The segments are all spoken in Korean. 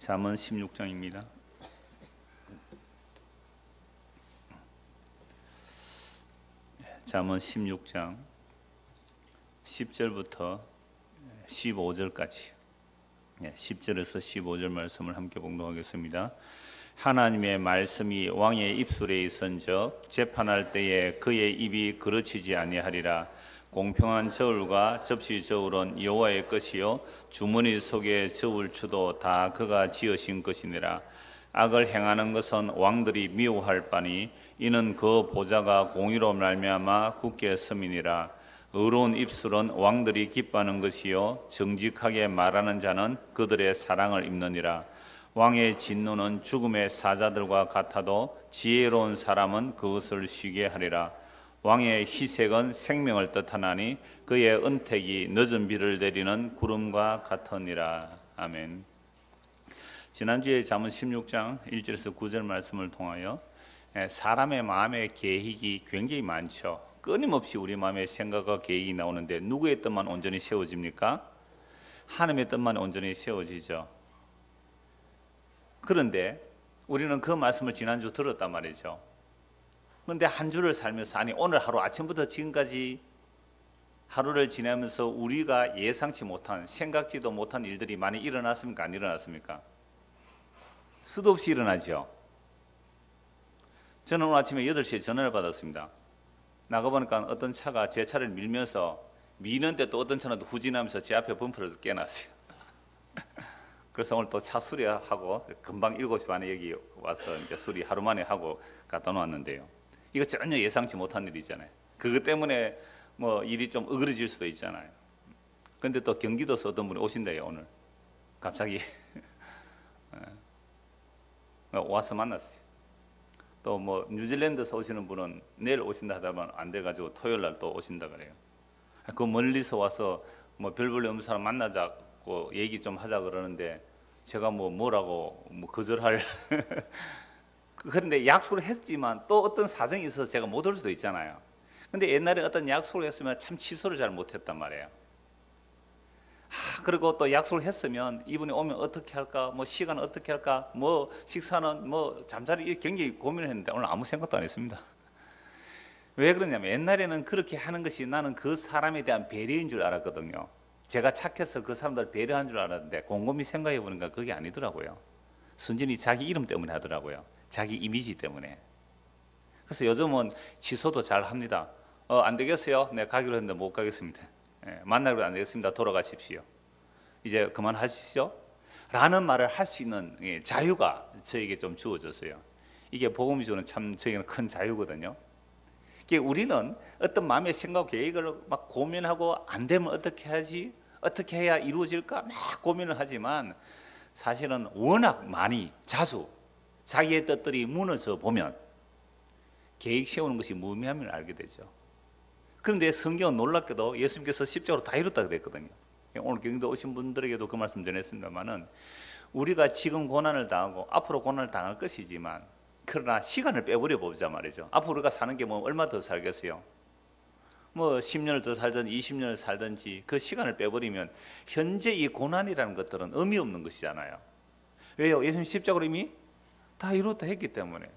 잠언 16장입니다. 잠언 16장 10절부터 15절까지 10절에서 15절 말씀을 함께 봉독하겠습니다. 하나님의 말씀이 왕의 입술에 있은즉 재판할 때에 그의 입이 그르치지 아니하리라. 공평한 저울과 접시 저울은 여호와의 것이요 주머니 속에 저울 추도 다 그가 지으신 것이니라. 악을 행하는 것은 왕들이 미워할 바니 이는 그 보좌가 공의로 말미암아 굳게 섬이니라. 의로운 입술은 왕들이 기뻐하는 것이요 정직하게 말하는 자는 그들의 사랑을 입느니라. 왕의 진노는 죽음의 사자들과 같아도 지혜로운 사람은 그것을 쉬게 하리라. 왕의 희색은 생명을 뜻하나니 그의 은택이 늦은 비를 내리는 구름과 같으니라. 아멘. 지난주에 잠언 16장 1절에서 9절 말씀을 통하여 사람의 마음의 계획이 굉장히 많죠. 끊임없이 우리 마음에 생각과 계획이 나오는데 누구의 뜻만 온전히 세워집니까? 하나님의 뜻만 온전히 세워지죠. 그런데 우리는 그 말씀을 지난주 들었단 말이죠. 그런데 한 주를 살면서 오늘 하루 아침부터 지금까지 하루를 지나면서 우리가 예상치 못한 생각지도 못한 일들이 많이 일어났습니까? 안 일어났습니까? 수도 없이 일어나죠. 저는 오늘 아침에 8시에 전화를 받았습니다. 나가보니까 어떤 차가 제 차를 밀면서 미는데 또 어떤 차는 후진하면서 제 앞에 범퍼를 깨놨어요. 그래서 오늘 또 차 수리하고 금방 7시 반에 여기 와서 이제 수리 하루 만에 하고 갖다 놓았는데요. 이거 전혀 예상치 못한 일이잖아요. 그것 때문에 뭐 일이 좀 어그러질 수도 있잖아요. 그런데 또 경기도에서 어떤 분이 오신대요. 오늘 갑자기 와서 만났어요. 또 뭐 뉴질랜드에서 오시는 분은 내일 오신다 하다만 안 돼가지고 토요일 날 또 오신다 그래요. 그 멀리서 와서 뭐 별 볼일 없는 사람 만나자고 얘기 좀 하자 그러는데 제가 뭐라고 거절할 그런데 약속을 했지만 또 어떤 사정이 있어서 제가 못 올 수도 있잖아요. 근데 옛날에 어떤 약속을 했으면 참 취소를 잘 못했단 말이에요. 그리고 또 약속을 했으면 이분이 오면 어떻게 할까, 뭐 시간 어떻게 할까, 뭐 식사는 뭐 잠자리 굉장히 고민을 했는데 오늘 아무 생각도 안 했습니다. 왜 그러냐면 옛날에는 그렇게 하는 것이 나는 그 사람에 대한 배려인 줄 알았거든요. 제가 착해서 그 사람들 배려한 줄 알았는데 곰곰이 생각해 보니까 그게 아니더라고요. 순전히 자기 이름 때문에 하더라고요. 자기 이미지 때문에. 그래서 요즘은 취소도 잘 합니다. 안 되겠어요? 네, 가기로 했는데 못 가겠습니다. 만나기로 안 되겠습니다. 돌아가십시오. 이제 그만하십시오. 라는 말을 할 수 있는 자유가 저에게 좀 주어졌어요. 이게 복음이 주는 참 저에게는 큰 자유거든요. 우리는 어떤 마음의 생각, 계획을 막 고민하고 안 되면 어떻게 하지? 어떻게 해야 이루어질까? 막 고민을 하지만 사실은 워낙 많이 자주 자기의 뜻들이 무너져 보면 계획 세우는 것이 무의미함을 알게 되죠. 그런데 성경은 놀랍게도 예수님께서 십자가로 다 이뤘다 그랬거든요. 오늘 경기도 오신 분들에게도 그 말씀 전했습니다만은 우리가 지금 고난을 당하고 앞으로 고난을 당할 것이지만 그러나 시간을 빼버려 보자 말이죠. 앞으로 우리가 사는 게 뭐 얼마 더 살겠어요? 뭐 10년을 더 살든 20년을 살든지 그 시간을 빼버리면 현재 이 고난이라는 것들은 의미 없는 것이잖아요. 왜요? 예수님 십자가로 이미 다 이뤘다 했기 때문에.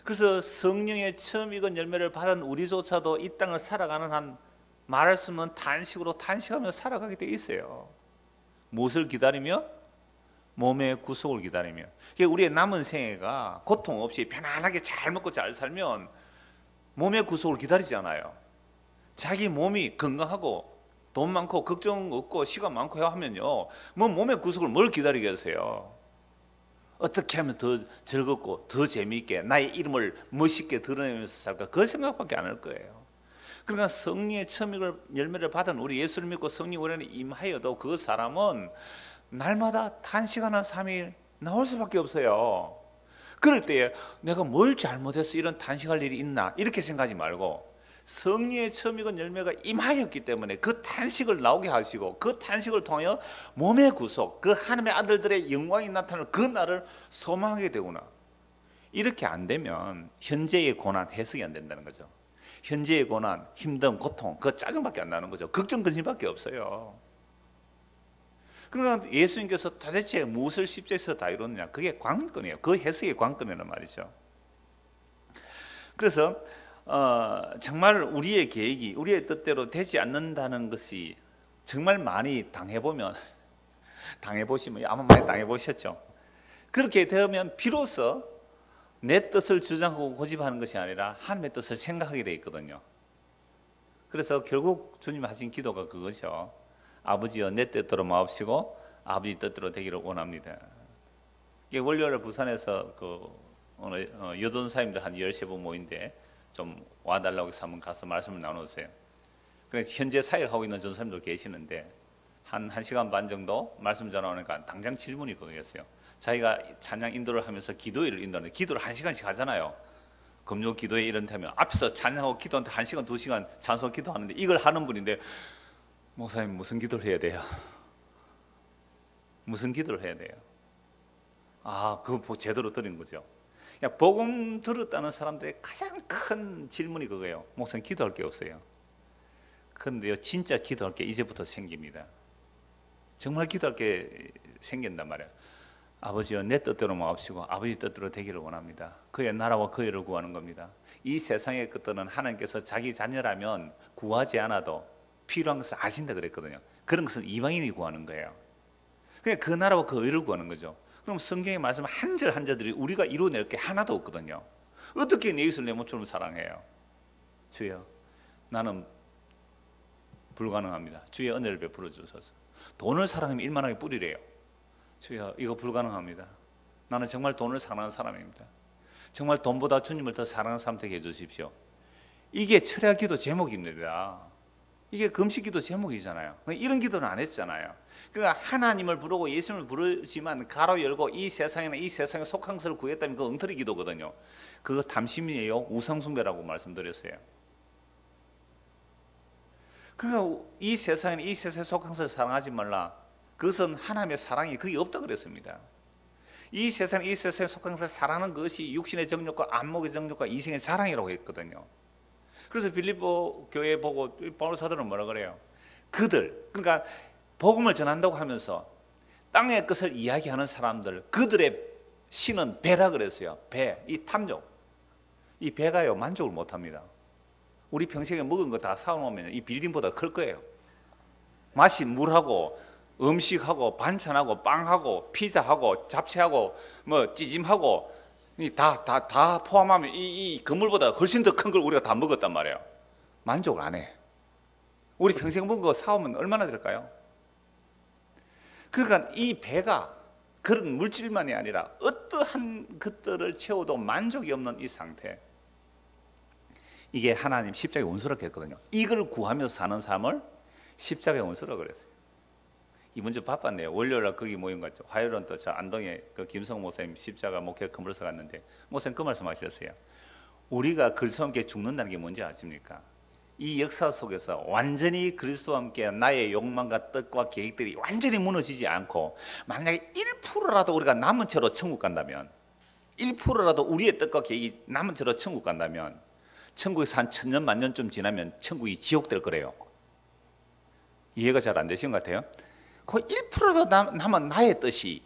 그래서 성령의 처음 익은 열매를 받은 우리조차도 이 땅을 살아가는 한 말할 수 없는 탄식으로 탄식하며 살아가게 돼 있어요. 무엇을 기다리며? 몸의 구속을 기다리며. 우리의 남은 생애가 고통 없이 편안하게 잘 먹고 잘 살면 몸의 구속을 기다리지 않아요. 자기 몸이 건강하고 돈 많고 걱정 없고 시간 많고 하면요, 뭐 몸의 구속을 뭘 기다리겠어요? 어떻게 하면 더 즐겁고 더 재미있게 나의 이름을 멋있게 드러내면서 살까? 그 생각밖에 안 할 거예요. 그러니까 성령의 처음 열매를 받은 우리 예수를 믿고 성령 우리 안에 임하여도 그 사람은 날마다 단시간 3일 나올 수밖에 없어요. 그럴 때에 내가 뭘 잘못해서 이런 단식할 일이 있나 이렇게 생각하지 말고 성령의 처음 익은 열매가 임하였기 때문에 그 탄식을 나오게 하시고 그 탄식을 통하여 몸의 구속, 그 하나님의 아들들의 영광이 나타나는 그 날을 소망하게 되구나. 이렇게 안 되면 현재의 고난 해석이 안 된다는 거죠. 현재의 고난, 힘듦, 고통, 그 짜증밖에 안 나는 거죠. 걱정, 근심밖에 없어요. 그러니까 예수님께서 도대체 무엇을 십자에서 다 이뤘느냐? 그게 관건이에요. 그 해석의 관건이란 말이죠. 그래서 정말 우리의 계획이 우리의 뜻대로 되지 않는다는 것이 정말 많이 당해보시면 아마 많이 당해보셨죠. 그렇게 되면 비로소 내 뜻을 주장하고 고집하는 것이 아니라 하나님의 뜻을 생각하게 돼 있거든요. 그래서 결국 주님 하신 기도가 그거죠. 아버지여 내 뜻대로 마옵시고 아버지 뜻대로 되기를 원합니다. 월요일 부산에서 오늘 여전사님들 한 13분 모인데 좀 와달라고 해서 한번 가서 말씀을 나누세요. 그래서 현재 사역하고 있는 전사님도 계시는데 한 1시간 반 정도 말씀 전하니까 당장 질문이 그거였어요. 자기가 찬양 인도를 하면서 기도회를 인도하는데 기도를 1시간씩 하잖아요. 금요 기도회 이런 데면 앞에서 찬양하고 기도하는데 1시간 2시간 찬송 기도하는데 이걸 하는 분인데 목사님 무슨 기도를 해야 돼요? 무슨 기도를 해야 돼요? 그거 제대로 들은 거죠. 복음 들었다는 사람들의 가장 큰 질문이 그거예요. 목사님 기도할 게 없어요. 그런데요, 진짜 기도할 게 이제부터 생깁니다. 정말 기도할 게 생긴단 말이에요. 아버지여 내 뜻대로 마옵시고 아버지 뜻대로 되기를 원합니다. 그의 나라와 그의 를 구하는 겁니다. 이 세상의 것들은 하나님께서 자기 자녀라면 구하지 않아도 필요한 것을 아신다 그랬거든요. 그런 것은 이방인이 구하는 거예요. 그냥 그 나라와 그 의를 구하는 거죠. 그럼 성경의 말씀 한 절 한 절들이 우리가 이루어낼 게 하나도 없거든요. 어떻게 내 이웃을 내 몸처럼 사랑해요? 주여 나는 불가능합니다. 주의 은혜를 베풀어 주소서. 돈을 사랑하면 일만하게 뿌리래요. 주여 이거 불가능합니다. 나는 정말 돈을 사랑하는 사람입니다. 정말 돈보다 주님을 더 사랑하는 사람 되게 해주십시오. 이게 철야 기도 제목입니다. 이게 금식 기도 제목이잖아요. 이런 기도는 안 했잖아요. 그러니까 하나님을 부르고 예수님을 부르지만 가로 열고 이 세상에는 이 세상에 속한 것을 구했다면 그거 엉터리 기도거든요. 그거 탐심이에요. 우상숭배라고 말씀드렸어요. 그러니까 이 세상에는 이 세상에 속한 것을 사랑하지 말라. 그것은 하나님의 사랑이 거기 없다 그랬습니다. 이 세상에 속한 것을 사랑하는 것이 육신의 정욕과 안목의 정욕과 이생의 자랑이라고 했거든요. 그래서 빌립보 교회 보고 바울 사도는 뭐라 그래요? 그러니까 복음을 전한다고 하면서 땅의 것을 이야기하는 사람들, 그들의 신은 배라 그랬어요. 배, 이 탐욕. 이 배가요 만족을 못합니다. 우리 평생에 먹은 거 다 사놓으면 이 빌딩보다 클 거예요. 마신 물하고 음식하고 반찬하고 빵하고 피자하고 잡채하고 뭐 찌짐하고 다 포함하면 이 건물보다 훨씬 더 큰 걸 우리가 다 먹었단 말이에요. 만족을 안 해. 우리 평생 먹은 거 사오면 얼마나 될까요? 그러니까 이 배가 그런 물질만이 아니라 어떠한 것들을 채워도 만족이 없는 이 상태, 이게 하나님 십자가의 원수라고 했거든요. 이걸 구하면서 사는 삶을 십자가의 원수라고 그랬어요. 이번 주 바빴네요. 월요일날 거기 모인 것 같죠. 화요일은 또 저 안동에 그 김성 목사님 십자가 목회 컨퍼런스 갔는데 목사님 그 말씀하셨어요. 우리가 그리스도와 함께 죽는다는 게 뭔지 아십니까? 이 역사 속에서 완전히 그리스도와 함께 나의 욕망과 뜻과 계획들이 완전히 무너지지 않고 만약에 1%라도 우리가 남은 채로 천국 간다면, 1%라도 우리의 뜻과 계획이 남은 채로 천국 간다면, 천국에서 한 1000년 만년쯤 지나면 천국이 지옥 될 거래요. 이해가 잘 안 되신 것 같아요. 그 1%도 남은 나의 뜻이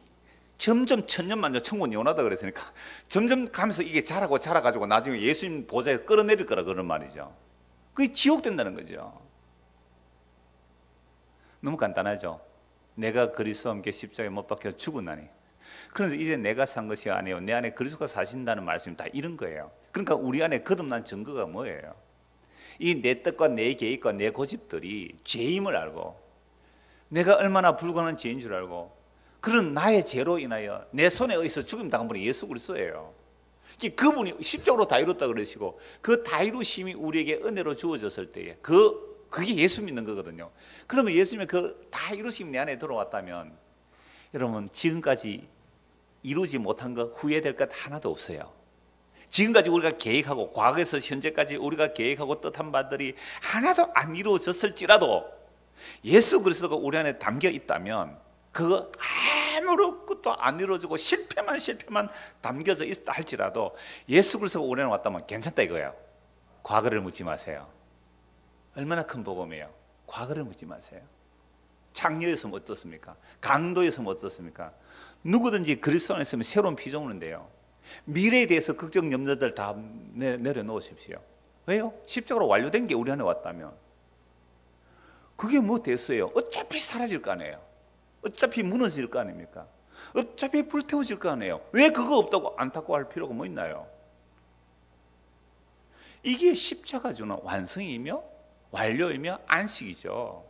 점점 1000년 만년 천국은 영원하다 그랬으니까 점점 가면서 이게 자라가지고 나중에 예수님 보좌에 끌어내릴 거라 그런 말이죠. 그게 지옥 된다는 거죠. 너무 간단하죠. 내가 그리스도와 함께 십자가에 못 박혀 죽었나니, 그래서 이제 내가 산 것이 아니에요, 내 안에 그리스도가 사신다는 말씀이 다 이런 거예요. 그러니까 우리 안에 거듭난 증거가 뭐예요? 이 내 뜻과 내 계획과 내 고집들이 죄임을 알고, 내가 얼마나 불가능한 죄인 줄 알고, 그런 나의 죄로 인하여 내 손에 의해서 죽임 당한 분이 예수 그리스도예요. 그분이 십자가로 다 이뤘다 그러시고, 그 다 이루심이 우리에게 은혜로 주어졌을 때에 그게 예수 믿는 거거든요. 그러면 예수님의 그 다 이루심이 내 안에 들어왔다면, 여러분 지금까지 이루지 못한 것, 후회될 것 하나도 없어요. 지금까지 우리가 계획하고 과거에서 현재까지 우리가 계획하고 뜻한 바들이 하나도 안 이루어졌을지라도 예수 그리스도가 우리 안에 담겨 있다면 그거 아무것도 안 이루어지고 실패만 담겨져 있다 할지라도 예수 그리스도가 우리 안에 왔다면 괜찮다 이거예요. 과거를 묻지 마세요. 얼마나 큰 복음이에요. 과거를 묻지 마세요. 창녀였으면 어떻습니까? 강도였으면 어떻습니까? 누구든지 그리스도 안에 있으면 새로운 피조물인데요. 미래에 대해서 걱정 염려들 다 내려놓으십시오. 왜요? 십자가로 완료된 게 우리 안에 왔다면 그게 뭐 됐어요? 어차피 사라질 거 아니에요. 어차피 무너질 거 아닙니까? 어차피 불태워질 거 아니에요. 왜 그거 없다고 안타까워할 필요가 뭐 있나요? 이게 십자가 주는 완성이며 완료이며 안식이죠.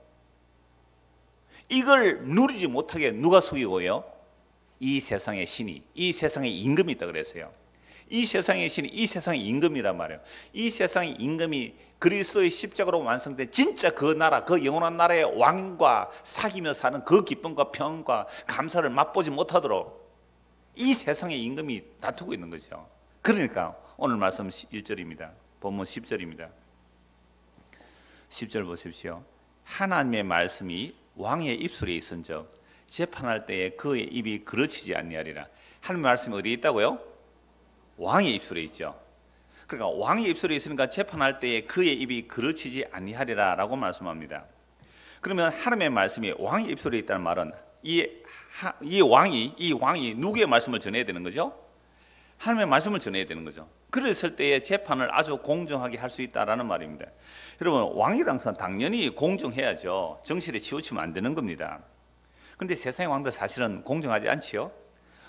이걸 누리지 못하게 누가 속이고요? 이 세상의 신이, 이 세상의 임금이 있다 그랬어요. 이 세상의 신이 이 세상의 임금이란 말이에요. 이 세상의 임금이 그리스도의 십자가로 완성된 진짜 그 나라, 그 영원한 나라의 왕과 사귀며 사는 그 기쁨과 평안과 감사를 맛보지 못하도록 이 세상의 임금이 다투고 있는 거죠. 그러니까 오늘 말씀 1절입니다. 본문 10절입니다. 10절 보십시오. 하나님의 말씀이 왕의 입술에 있은즉 재판할 때에 그의 입이 그르치지 아니하리라. 하나님의 말씀이 어디에 있다고요? 왕의 입술에 있죠. 그러니까 왕의 입술에 있으니까 재판할 때에 그의 입이 그르치지 아니하리라 라고 말씀합니다. 그러면 하나님의 말씀이 왕의 입술에 있다는 말은 이 왕이 누구의 말씀을 전해야 되는 거죠? 하나님의 말씀을 전해야 되는 거죠. 그랬을 때에 재판을 아주 공정하게 할 수 있다라는 말입니다. 여러분, 왕이란 것은 당연히 공정해야죠. 정실에 치우치면 안 되는 겁니다. 그런데 세상의 왕들 사실은 공정하지 않지요.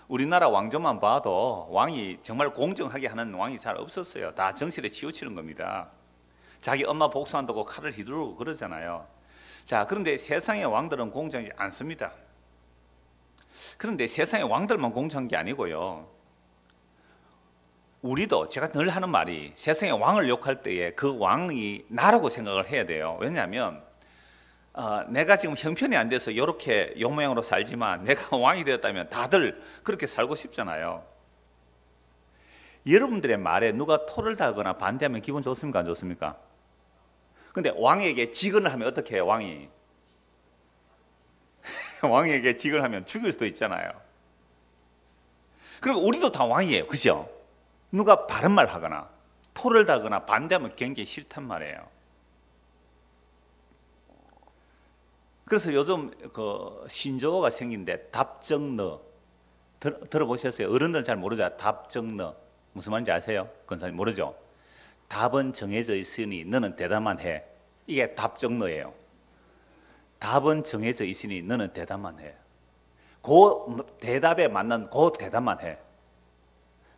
우리나라 왕조만 봐도 왕이 정말 공정하게 하는 왕이 잘 없었어요. 다 정실에 치우치는 겁니다. 자기 엄마 복수한다고 칼을 휘두르고 그러잖아요. 자, 그런데 세상의 왕들은 공정하지 않습니다. 그런데 세상의 왕들만 공정한 게 아니고요, 우리도, 제가 늘 하는 말이, 세상의 왕을 욕할 때에 그 왕이 나라고 생각을 해야 돼요. 왜냐하면 내가 지금 형편이 안 돼서 이렇게 욕모양으로 살지만 내가 왕이 되었다면 다들 그렇게 살고 싶잖아요. 여러분들의 말에 누가 토를 달거나 반대하면 기분 좋습니까, 안 좋습니까? 근데 왕에게 직언을 하면 어떻게 해요? 왕이 왕에게 직언을 하면 죽일 수도 있잖아요. 그리고 우리도 다 왕이에요, 그죠? 누가 바른 말 하거나 토를 달거나 반대하면 굉장히 싫단 말이에요. 그래서 요즘 그 신조어가 생긴데 답정너 들어보셨어요? 어른들은 잘 모르죠. 답정너 무슨 말인지 아세요? 권사님 모르죠? 답은 정해져 있으니 너는 대답만 해. 이게 답정너예요. 답은 정해져 있으니 너는 대답만 해. 그 대답에 맞는 그 대답만 해.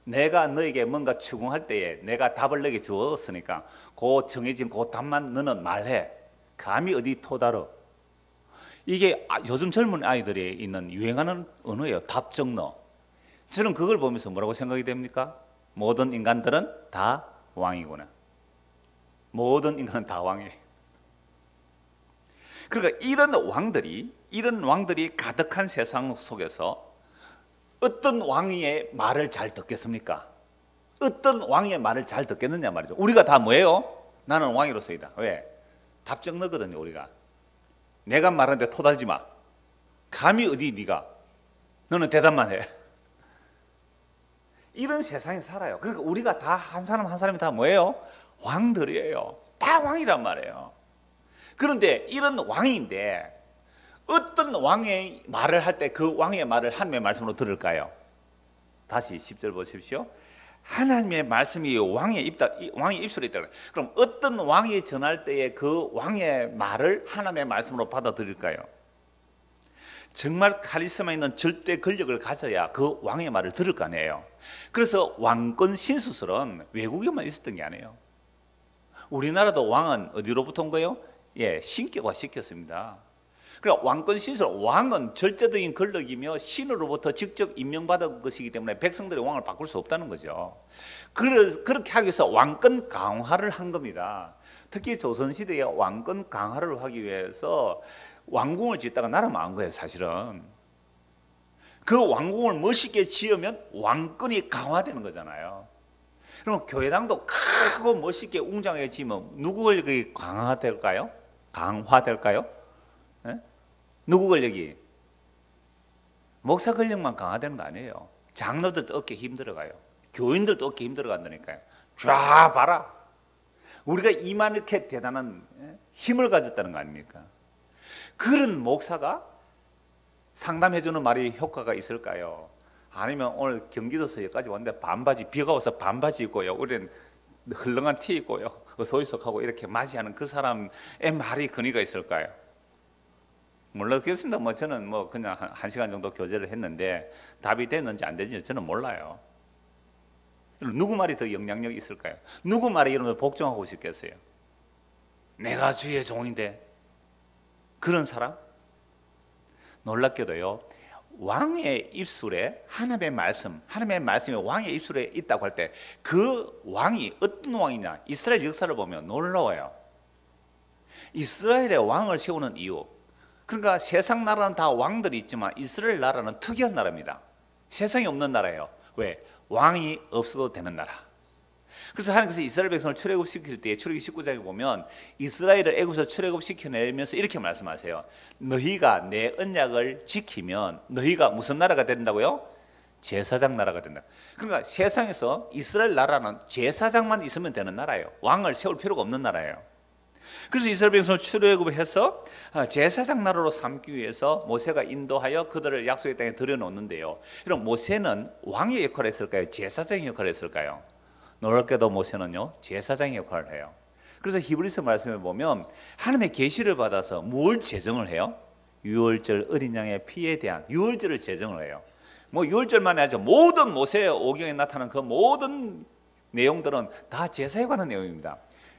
내가 너에게 뭔가 추궁할 때에 내가 답을 너에게 주었으니까 그 정해진 그 답만 너는 말해. 감히 어디 토다러. 이게 요즘 젊은 아이들이 있는 유행하는 언어예요. 답정너. 저는 그걸 보면서 뭐라고 생각이 됩니까? 모든 인간들은 다 왕이구나. 모든 인간은 다 왕이에요. 그러니까 이런 왕들이 가득한 세상 속에서 어떤 왕의 말을 잘 듣겠습니까? 어떤 왕의 말을 잘 듣겠느냐 말이죠. 우리가 다 뭐예요? 나는 왕이로서이다. 왜? 답정너거든요, 우리가. 내가 말하는데 토달지 마. 감히 어디 네가. 너는 대답만 해. 이런 세상에 살아요. 그러니까 우리가 다 한 사람 한 사람이 다 뭐예요? 왕들이에요. 다 왕이란 말이에요. 그런데 이런 왕인데 어떤 왕의 말을 할 때 그 왕의 말을 하나님의 말씀으로 들을까요? 다시 10절 보십시오. 하나님의 말씀이 왕의 입술에 있다. 그럼 어떤 왕이 전할 때에 그 왕의 말을 하나님의 말씀으로 받아들일까요? 정말 카리스마 있는 절대 권력을 가져야 그 왕의 말을 들을 거 아니에요. 그래서 왕권 신수설은 외국에만 있었던 게 아니에요. 우리나라도 왕은 어디로부터 온 거예요? 예, 신격화 시켰습니다. 그러니까 왕권 신수설, 왕은 절대적인 권력이며 신으로부터 직접 임명받은 것이기 때문에 백성들의 왕을 바꿀 수 없다는 거죠. 그렇게 하기 위해서 왕권 강화를 한 겁니다. 특히 조선시대에 왕권 강화를 하기 위해서 왕궁을 짓다가 나라 망한 거예요, 사실은. 그 왕궁을 멋있게 지으면 왕권이 강화되는 거잖아요. 그럼 교회당도 크고 멋있게 웅장하게 지으면 누구 권력이 강화될까요? 강화될까요? 네? 누구 권력이? 목사 권력만 강화되는 거 아니에요. 장로들도 어깨 힘들어가요. 교인들도 어깨 힘들어간다니까요. 쫙 봐라. 우리가 이만하게 대단한 힘을 가졌다는 거 아닙니까? 그런 목사가 상담해주는 말이 효과가 있을까요? 아니면 오늘 경기도에서 여기까지 왔는데 반바지, 비가 와서 반바지 입고요, 우리는 헐렁한 티 입고요, 어소이속하고 이렇게 맞이하는 그 사람의 말이 근위가 있을까요? 모르겠습니다. 저는 그냥 한 시간 정도 교제를 했는데 답이 됐는지 안 됐는지 저는 몰라요. 누구 말이 더 영향력이 있을까요? 누구 말에 이러면 복종하고 싶겠어요? 내가 주의 종인데. 그런 사람? 놀랍게도요, 왕의 입술에 하나님의 말씀이 왕의 입술에 있다고 할 때 그 왕이 어떤 왕이냐, 이스라엘 역사를 보면 놀라워요. 이스라엘의 왕을 세우는 이유, 그러니까 세상 나라는 다 왕들이 있지만 이스라엘 나라는 특이한 나라입니다. 세상에 없는 나라예요. 왜? 왕이 없어도 되는 나라. 그래서 하나님께서 이스라엘 백성을 출애굽시킬 때 출애굽기 19장에 보면 이스라엘을 애굽에서 출애굽시켜내면서 이렇게 말씀하세요. 너희가 내 언약을 지키면 너희가 무슨 나라가 된다고요? 제사장 나라가 된다. 그러니까 세상에서 이스라엘 나라는 제사장만 있으면 되는 나라예요. 왕을 세울 필요가 없는 나라예요. 그래서 이스라엘 백성을 출애굽해서 제사장 나라로 삼기 위해서 모세가 인도하여 그들을 약속의 땅에 들여놓는데요, 그럼 모세는 왕의 역할을 했을까요? 제사장의 역할을 했을까요? 놀랍게도 모세는요, 제사장의 역할을 해요. 그래서 히브리서 말씀에 보면 하나님의 계시를 받아서 뭘 제정을 해요? 유월절 어린 양의 피에 대한 유월절을 제정을 해요. 유월절만이 아니죠. 모든 모세의 오경에 나타난 그 모든 내용들은 다 제사에 관한 내용입니다.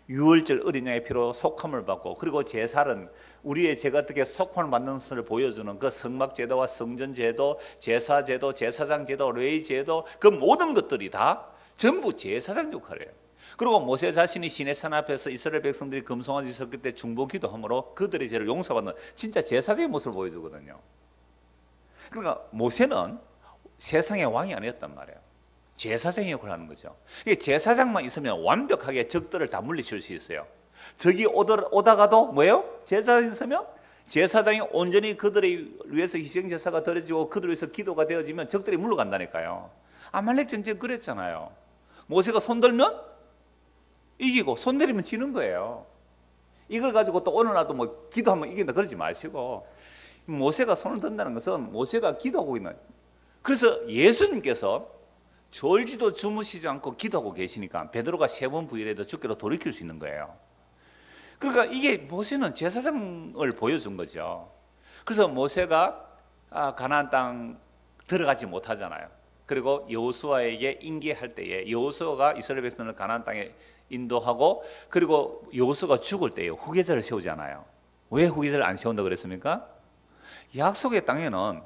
유월절 어린 양의 피로 속함을 받고, 그리고 제사는 우리의 죄가 어떻게 속함을 받는 것을 보여주는 그 성막제도와 성전제도, 제사제도, 제사장제도, 레위제도, 그 모든 것들이 다 전부 제사장 역할이에요. 그리고 모세 자신이 시내산 앞에서 이스라엘 백성들이 금송아지 섰을 때 중보기도함으로 그들의 죄를 용서받는 진짜 제사장의 모습을 보여주거든요. 그러니까 모세는 세상의 왕이 아니었단 말이에요. 제사장의 역할을 하는 거죠. 제사장만 있으면 완벽하게 적들을 다 물리칠 수 있어요. 적이 오다가도 뭐예요? 제사장이 있으면 제사장이 온전히 그들을 위해서 희생제사가 드려지고 그들을 위해서 기도가 되어지면 적들이 물러간다니까요. 아말렉 전쟁 그랬잖아요. 모세가 손들면 이기고 손 내리면 지는 거예요. 이걸 가지고 또 오늘날도 기도하면 이긴다 그러지 마시고, 모세가 손을 든다는 것은 모세가 기도하고 있는, 그래서 예수님께서 졸지도 주무시지 않고 기도하고 계시니까 베드로가 3번 부인해도 죽기로 돌이킬 수 있는 거예요. 그러니까 이게 모세는 제사장을 보여준 거죠. 그래서 모세가 가나안 땅 들어가지 못하잖아요. 그리고 여호수아에게 인계할 때에 여호수아가 이스라엘 백성을 가나안 땅에 인도하고, 그리고 여호수아가 죽을 때에 후계자를 세우잖아요. 왜 후계자를 안 세운다 그랬습니까? 약속의 땅에는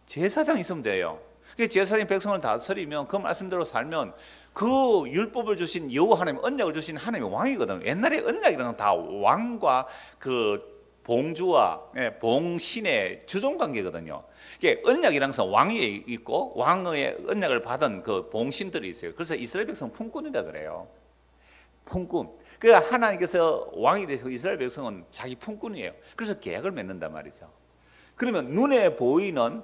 제사장이 있으면 돼요. 제사장이 백성을 다스리면 그 말씀대로 살면 그 율법을 주신 여호와 하나님, 언약을 주신 하나님이 왕이거든요. 옛날에 언약이라는 건 다 왕과 그 봉주와 봉신의 주종관계거든요. 언약이라는 것은 왕이 있고 왕의 언약을 받은 그 봉신들이 있어요. 그래서 이스라엘 백성 품꾼이라 그래요. 품꾼. 그러니까 하나님께서 왕이 되시고 이스라엘 백성은 자기 품꾼이에요. 그래서 계약을 맺는단 말이죠. 그러면 눈에 보이는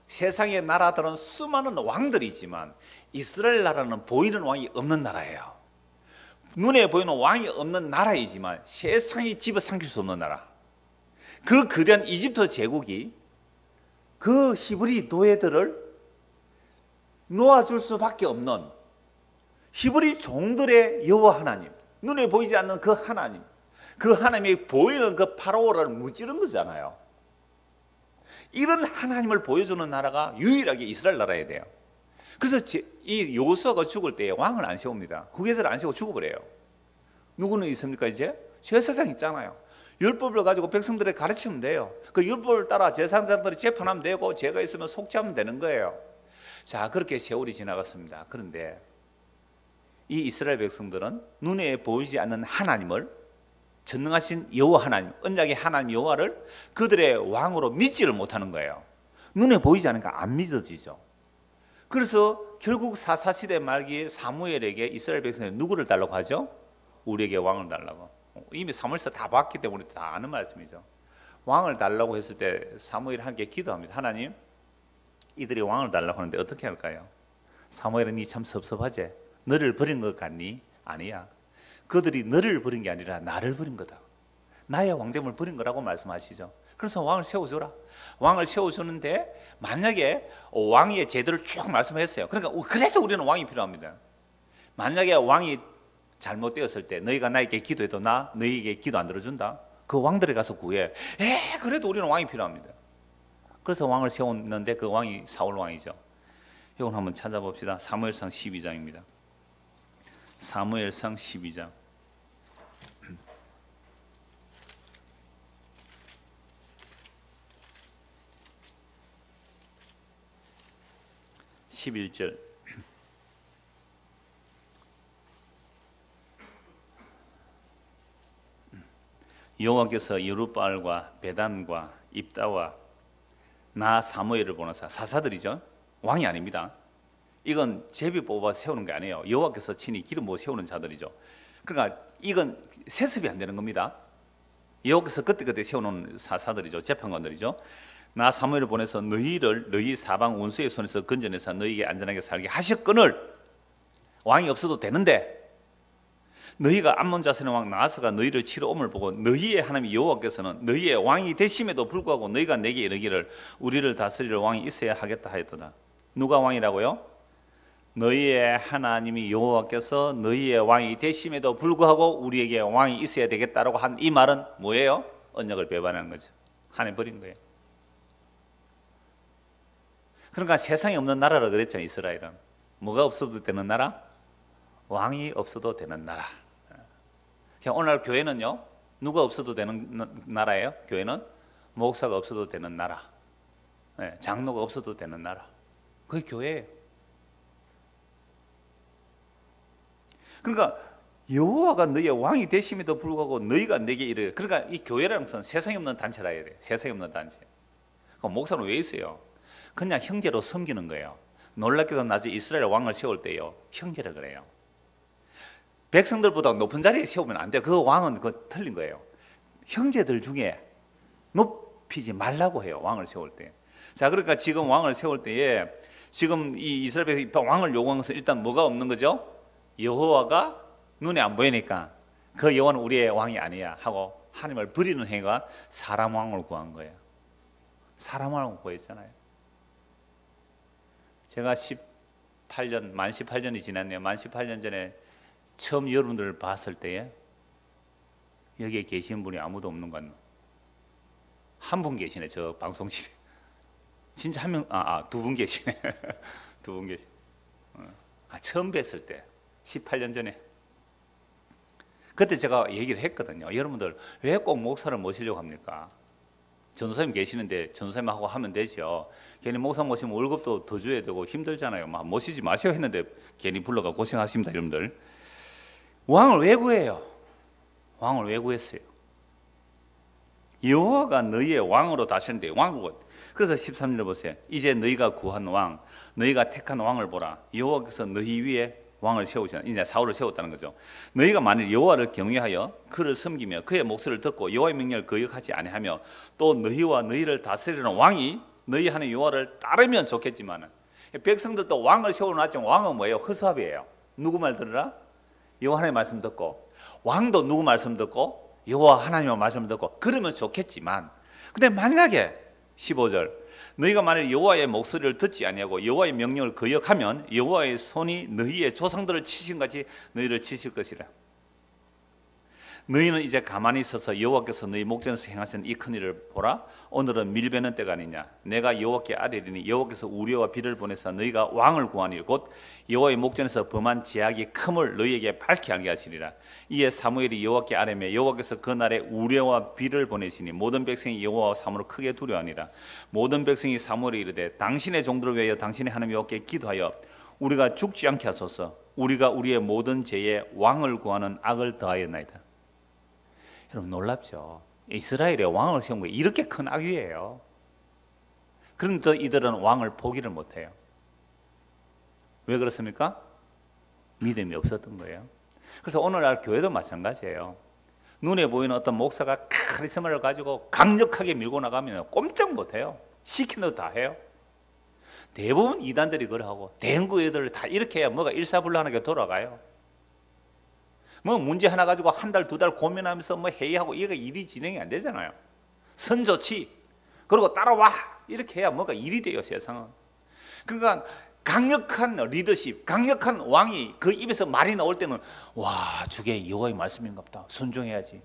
세상의 나라들은 수많은 왕들이 있지만 이스라엘 나라는 보이는 왕이 없는 나라예요. 눈에 보이는 왕이 없는 나라이지만 세상이 집어삼킬 수 없는 나라. 그 거대한 이집트 제국이 그 히브리 노예들을 놓아줄 수밖에 없는 히브리 종들의 여호와 하나님, 눈에 보이지 않는 그 하나님, 그 하나님이 보이는 그 파라오를 무찌른 거잖아요. 이런 하나님을 보여주는 나라가 유일하게 이스라엘 나라에 돼요. 그래서 이 여호수아가 죽을 때 왕을 안 세웁니다. 후계자를 안 세우고 죽어버려요. 누구는 있습니까? 이제 제사장 있잖아요. 율법을 가지고 백성들에 가르치면 돼요. 그 율법을 따라 제사장들이 재판하면 되고 죄가 있으면 속죄하면 되는 거예요. 자, 그렇게 세월이 지나갔습니다. 그런데 이 이스라엘 백성들은 눈에 보이지 않는 하나님을, 전능하신 여호와 하나님, 언약의 하나님 여호와를 그들의 왕으로 믿지를 못하는 거예요. 눈에 보이지 않으니까 안 믿어지죠. 그래서 결국 사사시대 말기에 사무엘에게 이스라엘 백성이 누구를 달라고 하죠? 우리에게 왕을 달라고. 이미 사무엘서 다 봤기 때문에 다 아는 말씀이죠. 왕을 달라고 했을 때 사무엘이 함께 기도합니다. 하나님, 이들이 왕을 달라고 하는데 어떻게 할까요? 사무엘은 니 참 섭섭하지? 너를 버린 것 같니? 아니야. 그들이 너를 버린 게 아니라 나를 버린 거다. 나의 왕됨을 버린 거라고 말씀하시죠. 그래서 왕을 세워주라. 왕을 세워주는데 만약에 왕의 제도를 쭉 말씀했어요. 그러니까 그래도 우리는 왕이 필요합니다. 만약에 왕이 잘못되었을 때 너희가 나에게 기도해도 나 너희에게 기도 안 들어준다. 그 왕들에 가서 구해. 그래도 우리는 왕이 필요합니다. 그래서 왕을 세웠는데 그 왕이 사울 왕이죠. 이건 한번 찾아봅시다. 사무엘상 12장입니다. 사무엘상 12장 11절. 여호와께서 여룻바알과 베단과 입다와 나 사무엘을 보내사, 사사들이죠. 왕이 아닙니다. 이건 제비 뽑아 세우는 게 아니에요. 여호와께서 친히 기름 부어 세우는 자들이죠. 그러니까 이건 세습이 안 되는 겁니다. 여호와께서 그때그때 세우는 사사들이죠. 재판관들이죠. 나 사무엘을 보내서 너희를 너희 사방 원수의 손에서 건져내서 너희에게 안전하게 살게 하셨거늘 왕이 없어도 되는데 너희가 암몬 자손의 왕 나하스가 너희를 치러 옴을 보고 너희의 하나님 여호와께서는 너희의 왕이 되심에도 불구하고 너희가 내게 이르기를 우리를 다스릴 왕이 있어야 하겠다 하였도다. 누가 왕이라고요? 너희의 하나님이 여호와께서 너희의 왕이 되심에도 불구하고 우리에게 왕이 있어야 되겠다라고 한 이 말은 뭐예요? 언약을 배반하는 거죠. 하늘 버린 거예요. 그러니까 세상에 없는 나라라 그랬죠. 이스라엘은 뭐가 없어도 되는 나라? 왕이 없어도 되는 나라. 오늘날 교회는요, 누가 없어도 되는 나라예요? 교회는 목사가 없어도 되는 나라, 장로가 없어도 되는 나라. 그게 교회예요. 그러니까 여호와가 너희의 왕이 되심에도 불구하고 너희가 내게 이르. 그러니까 이 교회라는 것은 세상에 없는 단체라 해야 돼. 세상에 없는 단체. 그럼 목사는 왜 있어요? 그냥 형제로 섬기는 거예요. 놀랍게도 나중에 이스라엘 왕을 세울 때요, 형제라 그래요. 백성들보다 높은 자리에 세우면 안 돼요. 그 왕은 그거 틀린 거예요. 형제들 중에 높이지 말라고 해요. 왕을 세울 때. 자, 그러니까 지금 왕을 세울 때에 지금 이 이스라엘 왕을 요구한 것은 일단 뭐가 없는 거죠? 여호와가 눈에 안 보이니까 그 여호와는 우리의 왕이 아니야 하고 하나님을 버리는 행위가 사람 왕을 구한 거예요. 사람 왕을 구했잖아요. 제가 만 18년이 지났네요. 만 18년 전에 처음 여러분들을 봤을 때에 여기에 계신 분이 아무도 없는 건 한 분 계시네. 저 방송실에 진짜 한 명, 두 분 계시네. 두 분 계시. 처음 뵀을 때 18년 전에 그때 제가 얘기를 했거든요. 여러분들 왜 꼭 목사를 모시려고 합니까? 전도사님 계시는데 전도사님하고 하면 되죠. 괜히 목사 모시면 월급도 더 줘야 되고 힘들잖아요. 막 모시지 마셔 했는데 괜히 불러가 고생하십니다, 여러분들. 왕을 왜 구해요? 왕을 왜 구했어요? 여호와가 너희의 왕으로 다시는데 왕을. 그래서 13절을 보세요. 이제 너희가 구한 왕, 너희가 택한 왕을 보라. 여호와께서 너희 위에 왕을 세우시나. 이제 사울을 세웠다는 거죠. 너희가 만일 여호와를 경외하여 그를 섬기며 그의 목소리를 듣고 여호와의 명령을 거역하지 아니하며 또 너희와 너희를 다스리는 왕이 너희 하나님 여호와를 따르면 좋겠지만 백성들도 왕을 세워놨지만 왕은 뭐예요? 허수아비예요. 누구 말 들으라? 여호와 하나님의 말씀 듣고. 왕도 누구 말씀 듣고? 여호와 하나님의 말씀 듣고. 그러면 좋겠지만 근데 만약에 15절 너희가 만일 여호와의 목소리를 듣지 아니하고 여호와의 명령을 거역하면 여호와의 손이 너희의 조상들을 치신 같이 너희를 치실 것이라. 너희는 이제 가만히 있어서 여호와께서 너희 목전에서 행하신 이 큰일을 보라. 오늘은 밀베는 때가 아니냐. 내가 여호와께 아뢰리니 여호와께서 우리와 비를 보내사 너희가 왕을 구하니 곧 여호와의 목전에서 범한 죄악이 큼을 너희에게 밝히 알게 하시리라. 이에 사무엘이 여호와께 아뢰며 여호와께서 그날에 우레와 비를 보내시니 모든 백성이 여호와와 사무를 크게 두려워하니라. 모든 백성이 사무엘에 이르되 당신의 종들을 위하여 당신의 하나님 여호와께 기도하여 우리가 죽지 않게 하소서. 우리가 우리의 모든 죄에 왕을 구하는 악을 더하였나이다. 여러분 놀랍죠? 이스라엘의 왕을 세운 게 이렇게 큰 악이에요. 그런데 이들은 왕을 포기를 못해요. 왜 그렇습니까? 믿음이 없었던 거예요. 그래서 오늘날 교회도 마찬가지예요. 눈에 보이는 어떤 목사가 카리스마를 가지고 강력하게 밀고 나가면 꼼짝 못해요. 시키는 다 해요. 대부분 이단들이 그러하고 대형교회들 다 이렇게 해야 뭐가 일사불란하게 돌아가요. 뭐 문제 하나 가지고 한 달, 두 달 고민하면서 뭐 회의하고 이게 일이 진행이 안 되잖아요. 선 좋지. 그리고 따라와. 이렇게 해야 뭐가 일이 돼요, 세상은. 그러니까 강력한 리더십, 강력한 왕이 그 입에서 말이 나올 때는 와, 저게 여호와의 말씀인갑다. 순종해야지.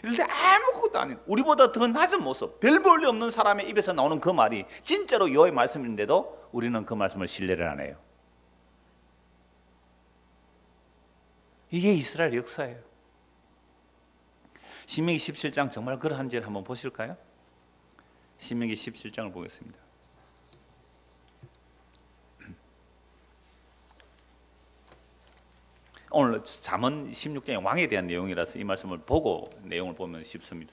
이럴 때 아무것도 아닌 우리보다 더 낮은 모습, 별 볼일 없는 사람의 입에서 나오는 그 말이 진짜로 여호와의 말씀인데도 우리는 그 말씀을 신뢰를 안 해요. 이게 이스라엘 역사예요. 신명기 17장 정말 그러한지를 한번 보실까요? 신명기 17장을 보겠습니다. 오늘 잠언 16장의 왕에 대한 내용이라서 이 말씀을 보고 내용을 보면 쉽습니다.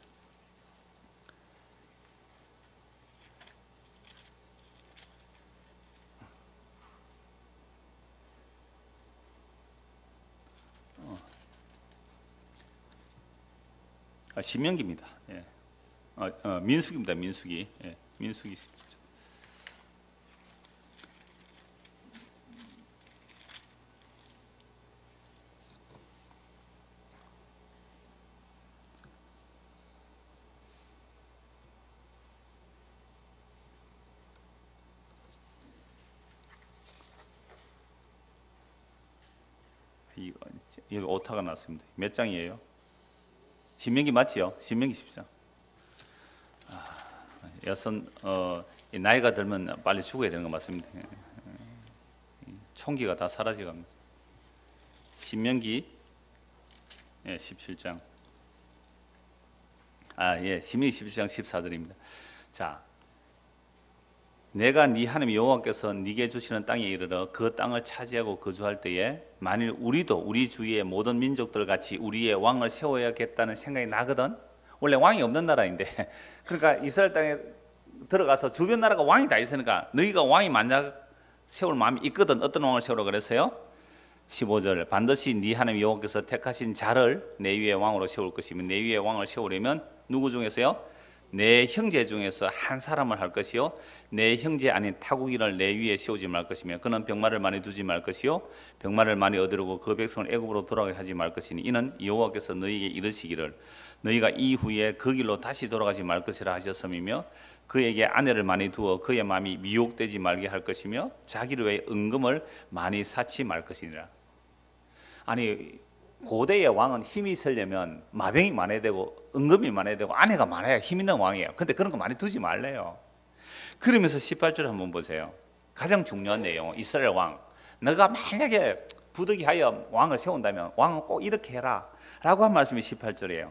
신명기입니다. 예. 민수기입니다. 민수기. 예. 민수기 17장. 여기 오타가 났습니다. 몇 장이에요? 신명기 맞지요? 신명기 10장. 여선 나이가 들면 빨리 죽어야 되는 거 맞습니다. 총기가 다 사라져갑니다. 신명기 17장. 신명기 17장 14절입니다. 자, 내가 네 하나님 여호와께서 네게 주시는 땅에 이르러 그 땅을 차지하고 거주할 때에 만일 우리도 우리 주위의 모든 민족들 같이 우리의 왕을 세워야겠다는 생각이 나거든. 원래 왕이 없는 나라인데 그러니까 이스라엘 땅에 들어가서 주변 나라가 왕이 다 있으니까 너희가 왕이 만약 세울 마음이 있거든. 어떤 왕을 세우라고 그랬어요? 15절 반드시 네 하나님 여호와께서 택하신 자를 내 위에 왕으로 세울 것이며 내 위에 왕을 세우려면 누구 중에서요? 내 형제 중에서 한 사람을 할 것이요 내 형제 아닌 타국인을 내 위에 세우지 말 것이며 그는 병마를 많이 두지 말 것이요 병마를 많이 얻으려고 그 백성을 애굽으로 돌아가게 하지 말 것이니 이는 여호와께서 너희에게 이르시기를 너희가 이후에 그 길로 다시 돌아가지 말 것이라 하셨음이며 그에게 아내를 많이 두어 그의 마음이 미혹되지 말게 할 것이며 자기를 위해 은금을 많이 쌓지 말 것이니라. 아니 고대의 왕은 힘이 있으려면 마병이 많아야 되고 은금이 많아야 되고 아내가 많아야 힘 있는 왕이에요. 근데 그런 거 많이 두지 말래요. 그러면서 18절 한번 보세요. 가장 중요한 내용. 이스라엘 왕, 너가 만약에 부득이하여 왕을 세운다면 왕은 꼭 이렇게 해라 라고 한 말씀이 18절이에요.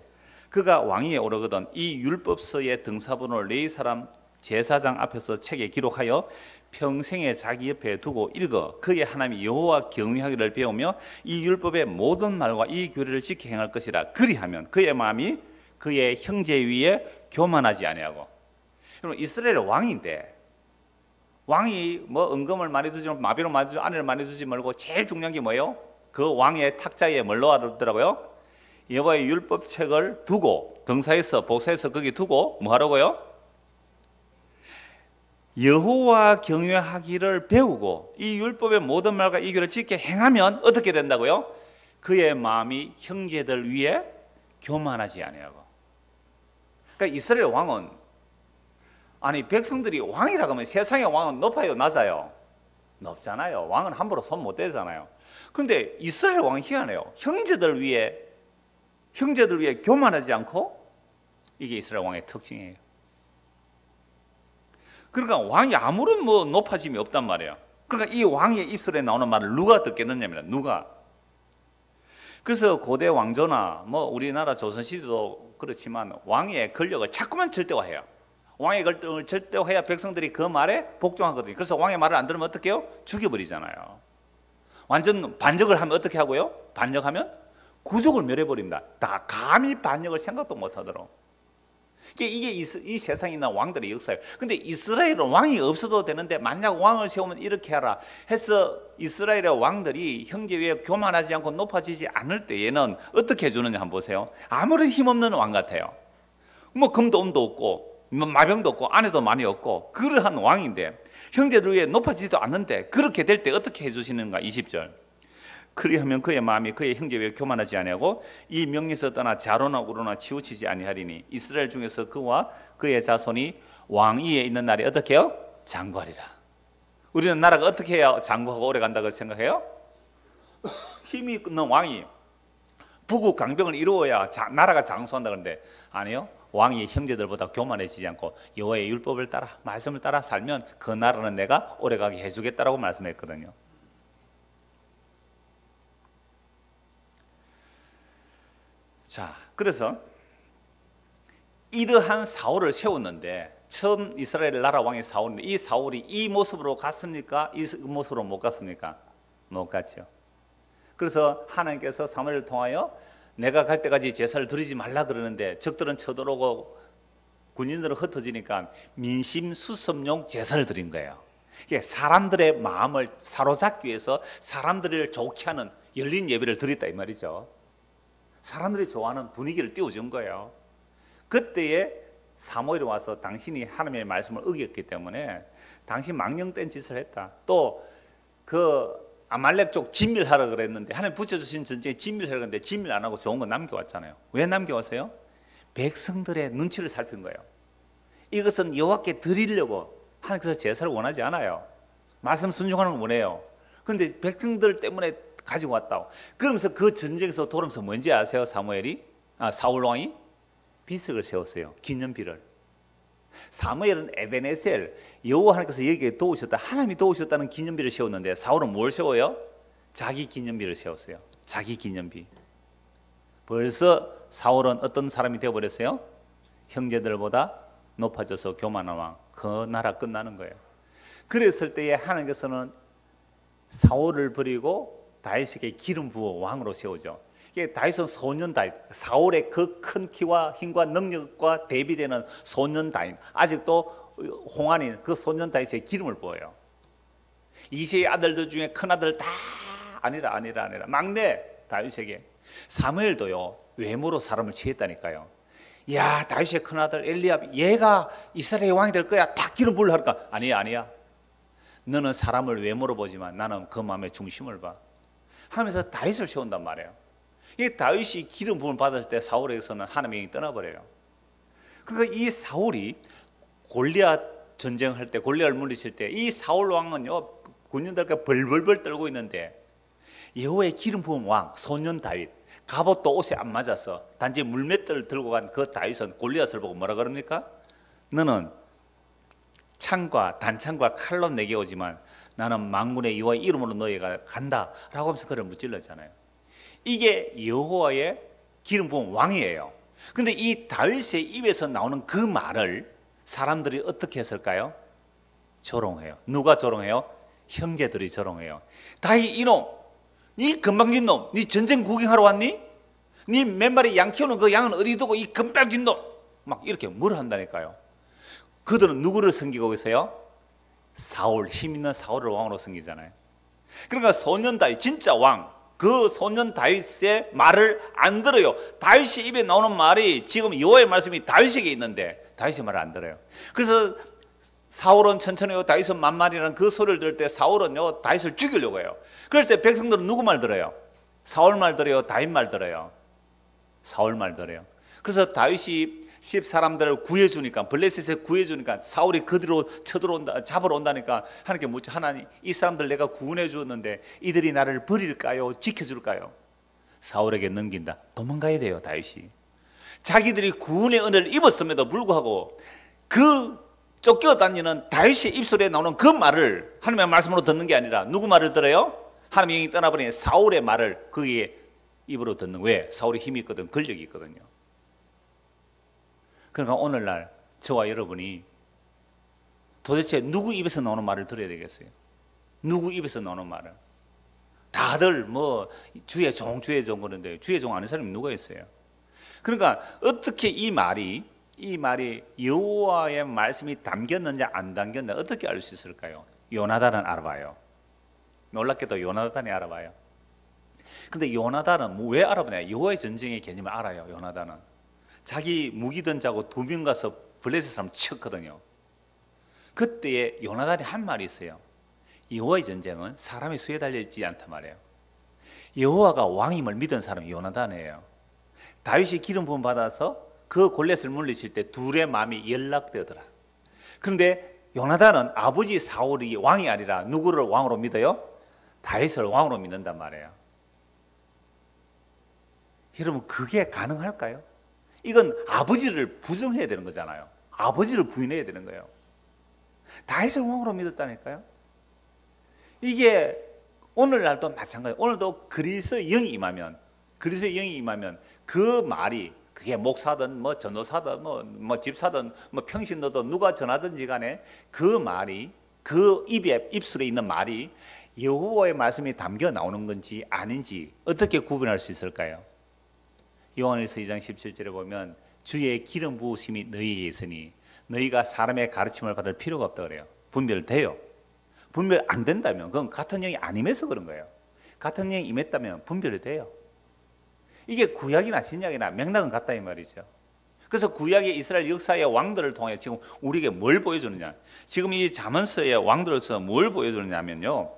그가 왕위에 오르거든 이 율법서의 등사본을 네 사람 제사장 앞에서 책에 기록하여 평생에 자기 옆에 두고 읽어 그의 하나님 여호와 경외하기를 배우며 이 율법의 모든 말과 이 규례를 지켜 행할 것이라. 그리하면 그의 마음이 그의 형제 위에 교만하지 아니하고. 그럼 이스라엘 왕인데 왕이 뭐 은금을 많이 두지 말고 마비를 많이 두지 아내를 많이 두지 말고 제일 중요한 게 뭐예요? 그 왕의 탁자에 뭘 넣어두더라고요? 여호와의 율법책을 두고 등사에서 복사해서 거기 두고 뭐 하라고요? 여호와 경외하기를 배우고 이 율법의 모든 말과 이 규례를 지켜 행하면 어떻게 된다고요? 그의 마음이 형제들 위에 교만하지 아니하고. 그러니까 이스라엘 왕은 아니 백성들이 왕이라고 하면 세상의 왕은 높아요 낮아요? 높잖아요. 왕은 함부로 손 못 대잖아요. 그런데 이스라엘 왕이 희한해요. 형제들 위에 교만하지 않고 이게 이스라엘 왕의 특징이에요. 그러니까 왕이 아무런 뭐 높아짐이 없단 말이에요. 그러니까 이 왕의 입술에 나오는 말을 누가 듣겠느냐면 누가. 그래서 고대 왕조나 뭐 우리나라 조선시대도 그렇지만 왕의 권력을 자꾸만 절대화해요. 왕의 권력을 절대화해야 백성들이 그 말에 복종하거든요. 그래서 왕의 말을 안 들으면 어떻게 해요? 죽여버리잖아요. 완전 반역을 하면 어떻게 하고요? 반역하면 구족을 멸해버립니다. 다 감히 반역을 생각도 못하도록. 이게 이 세상에 있는 왕들의 역사예요. 근데 이스라엘은 왕이 없어도 되는데 만약 왕을 세우면 이렇게 하라 해서 이스라엘의 왕들이 형제 위에 교만하지 않고 높아지지 않을 때에는 어떻게 해주느냐 한번 보세요. 아무런 힘없는 왕 같아요. 뭐 금도 음도 없고 마병도 없고 아내도 많이 없고 그러한 왕인데 형제들 위에 높아지지도 않는데 그렇게 될 때 어떻게 해주시는가. 20절 그리하면 그의 마음이 그의 형제 외에 교만하지 아니하고 이 명에서 떠나 좌로나 우로나 치우치지 아니하리니 이스라엘 중에서 그와 그의 자손이 왕위에 있는 날이 어떻게 해요? 장구하리라. 우리는 나라가 어떻게 해야 장구하고 오래 간다고 생각해요? 힘이 있는 왕이 부국 강병을 이루어야 나라가 장수한다. 그런데 아니요, 왕이 형제들보다 교만해지지 않고 여호와의 율법을 따라 말씀을 따라 살면 그 나라는 내가 오래가게 해주겠다라고 말씀했거든요. 자, 그래서 이러한 사울을 세웠는데 처음 이스라엘 나라 왕이 사울인데 이 사울이 이 모습으로 갔습니까? 이 모습으로 못 갔습니까? 못 갔죠. 그래서 하나님께서 사무엘을 통하여 내가 갈 때까지 제사를 드리지 말라 그러는데 적들은 쳐들어오고 군인들은 흩어지니까 민심수습용 제사를 드린 거예요. 이게 사람들의 마음을 사로잡기 위해서 사람들을 좋게 하는 열린 예배를 드렸다 이 말이죠. 사람들이 좋아하는 분위기를 띄워준 거예요. 그때에 사무엘이 와서 당신이 하나님의 말씀을 어겼기 때문에 당신 망령된 짓을 했다. 또 그 아말렉 쪽 진밀하라 그랬는데 하나님 붙여주신 전쟁에 진밀하라 그랬는데 진밀 안 하고 좋은 거 남겨왔잖아요. 왜 남겨왔어요? 백성들의 눈치를 살핀 거예요. 이것은 여호와께 드리려고 하나님께서 제사를 원하지 않아요. 말씀 순종하는 거 원해요. 그런데 백성들 때문에 가지고 왔다고. 그러면서 그 전쟁에서 돌아오면서 뭔지 아세요? 사울 왕이 비석을 세웠어요. 기념비를. 사무엘은 에베네셀, 여호와 하나님께서 여기에 도우셨다, 하나님이 도우셨다는 기념비를 세웠는데 사울은 뭘 세워요? 자기 기념비를 세웠어요. 자기 기념비. 벌써 사울은 어떤 사람이 되어버렸어요? 형제들보다 높아져서 교만한 왕. 그 나라 끝나는 거예요. 그랬을 때에 하나님께서는 사울을 버리고 다윗에게 기름 부어 왕으로 세우죠. 이게 다윗은 소년 다윗, 사울의 그 큰 키와 힘과 능력과 대비되는 소년 다윗, 아직도 홍한인 그 소년 다윗의 기름을 부어요. 이세의 아들들 중에 큰 아들 다 아니라 막내 다윗에게. 사무엘도요 외모로 사람을 취했다니까요. 야, 다윗의 큰 아들 엘리압, 얘가 이스라엘 왕이 될 거야, 다 기름 부으려 할까? 아니야. 너는 사람을 외모로 보지만 나는 그 마음의 중심을 봐 하면서 다윗을 세운단 말이에요. 이 다윗이 기름 부음을 받았을 때 사울에게서는 하나님이 떠나버려요. 그러니까 이 사울이 골리앗 전쟁할 때, 골리앗을 물리칠 때 이 사울 왕은요 군인들과 벌벌벌 떨고 있는데 여호와의 기름 부은 왕 소년 다윗, 갑옷도 옷에 안 맞아서 단지 물맷돌을 들고 간 그 다윗은 골리앗을 보고 뭐라 그럽니까? 너는 창과 단창과 칼로 내게 오지만 나는 만군의 여호와의 이름으로 너희가 간다 라고 하면서 그를 무찔렀잖아요. 이게 여호와의 기름 부은 왕이에요. 그런데 이 다윗의 입에서 나오는 그 말을 사람들이 어떻게 했을까요? 조롱해요. 누가 조롱해요? 형제들이 조롱해요. 다윗 이놈, 니 건방진 놈, 니 전쟁 구경하러 왔니? 니 몇 마리 양 키우는 그 양은 어디 두고 이 건방진 놈, 막 이렇게 뭘 한다니까요. 그들은 누구를 섬기고 있어요? 사울, 힘 있는 사울을 왕으로 섬기잖아요. 그러니까 소년 다윗, 진짜 왕, 그 소년 다윗의 말을 안 들어요. 다윗의 입에 나오는 말이 지금 여호와의 말씀이 다윗에게 있는데 다윗의 말을 안 들어요. 그래서 사울은 천천히 오고 다윗은 만만이라는 그 소리를 들을 때 사울은요 다윗을 죽이려고 해요. 그럴 때 백성들은 누구 말 들어요? 사울 말 들어요? 다윗 말 들어요? 사울 말 들어요. 그래서 다윗이 10 사람들을 구해주니까, 블레셋에 구해주니까 사울이 그대로 쳐들어온다, 잡으러 온다니까 하나님께 묻죠. 하나님, 이 사람들 내가 구원해 주었는데 이들이 나를 버릴까요? 지켜줄까요? 사울에게 넘긴다. 도망가야 돼요. 다윗이 자기들이 구원의 은혜를 입었음에도 불구하고 그 쫓겨다니는 다윗의 입술에 나오는 그 말을 하나님의 말씀으로 듣는 게 아니라 누구 말을 들어요? 하나님이 떠나버린 사울의 말을 그의 입으로 듣는. 왜? 사울이 힘이 있거든, 권력이 있거든요. 그러니까 오늘날 저와 여러분이 도대체 누구 입에서 나오는 말을 들어야 되겠어요? 누구 입에서 나오는 말을? 다들 뭐 주의 종 그러는데 주의 종 아는 사람이 누가 있어요? 그러니까 어떻게 이 말이 여호와의 말씀이 담겼는지 안 담겼는지 어떻게 알 수 있을까요? 요나단은 알아봐요. 놀랍게도 요나단이 알아봐요. 근데 요나단은 왜 알아보냐? 여호와의 전쟁의 개념을 알아요. 요나단은 자기 무기 던자고 2명 가서 블레셋 사람 쳤거든요. 그때에 요나단이 한 말이 있어요. 여호와의 전쟁은 사람의 수에 달려있지 않단 말이에요. 여호와가 왕임을 믿은 사람이 요나단이에요. 다윗이 기름 부음 받아서 그 골리앗을 물리칠 때 둘의 마음이 연락되더라. 그런데 요나단은 아버지 사울이 왕이 아니라 누구를 왕으로 믿어요? 다윗을 왕으로 믿는단 말이에요. 여러분, 그게 가능할까요? 이건 아버지를 부정해야 되는 거잖아요. 아버지를 부인해야 되는 거예요. 다윗을 왕으로 믿었다니까요. 이게 오늘날도 마찬가지예요. 오늘도 그리스도의 영이 임하면 그 말이, 그게 목사든 뭐 전도사든 뭐 집사든 뭐 평신도든 누가 전하든지 간에 그 말이, 그 입술에 있는 말이 여호와의 말씀이 담겨 나오는 건지 아닌지 어떻게 구분할 수 있을까요? 요한일서 2장 17절에 보면 주의 기름 부으심이 너희에게 있으니 너희가 사람의 가르침을 받을 필요가 없다 그래요. 분별돼요. 분별 안 된다면 그건 같은 영이 안 임해서 그런 거예요. 같은 영이 임했다면 분별이 돼요. 이게 구약이나 신약이나 맥락은 같다 이 말이죠. 그래서 구약의 이스라엘 역사의 왕들을 통해 지금 우리에게 뭘 보여주느냐, 지금 이 잠언서의 왕들로서 뭘 보여주느냐면요,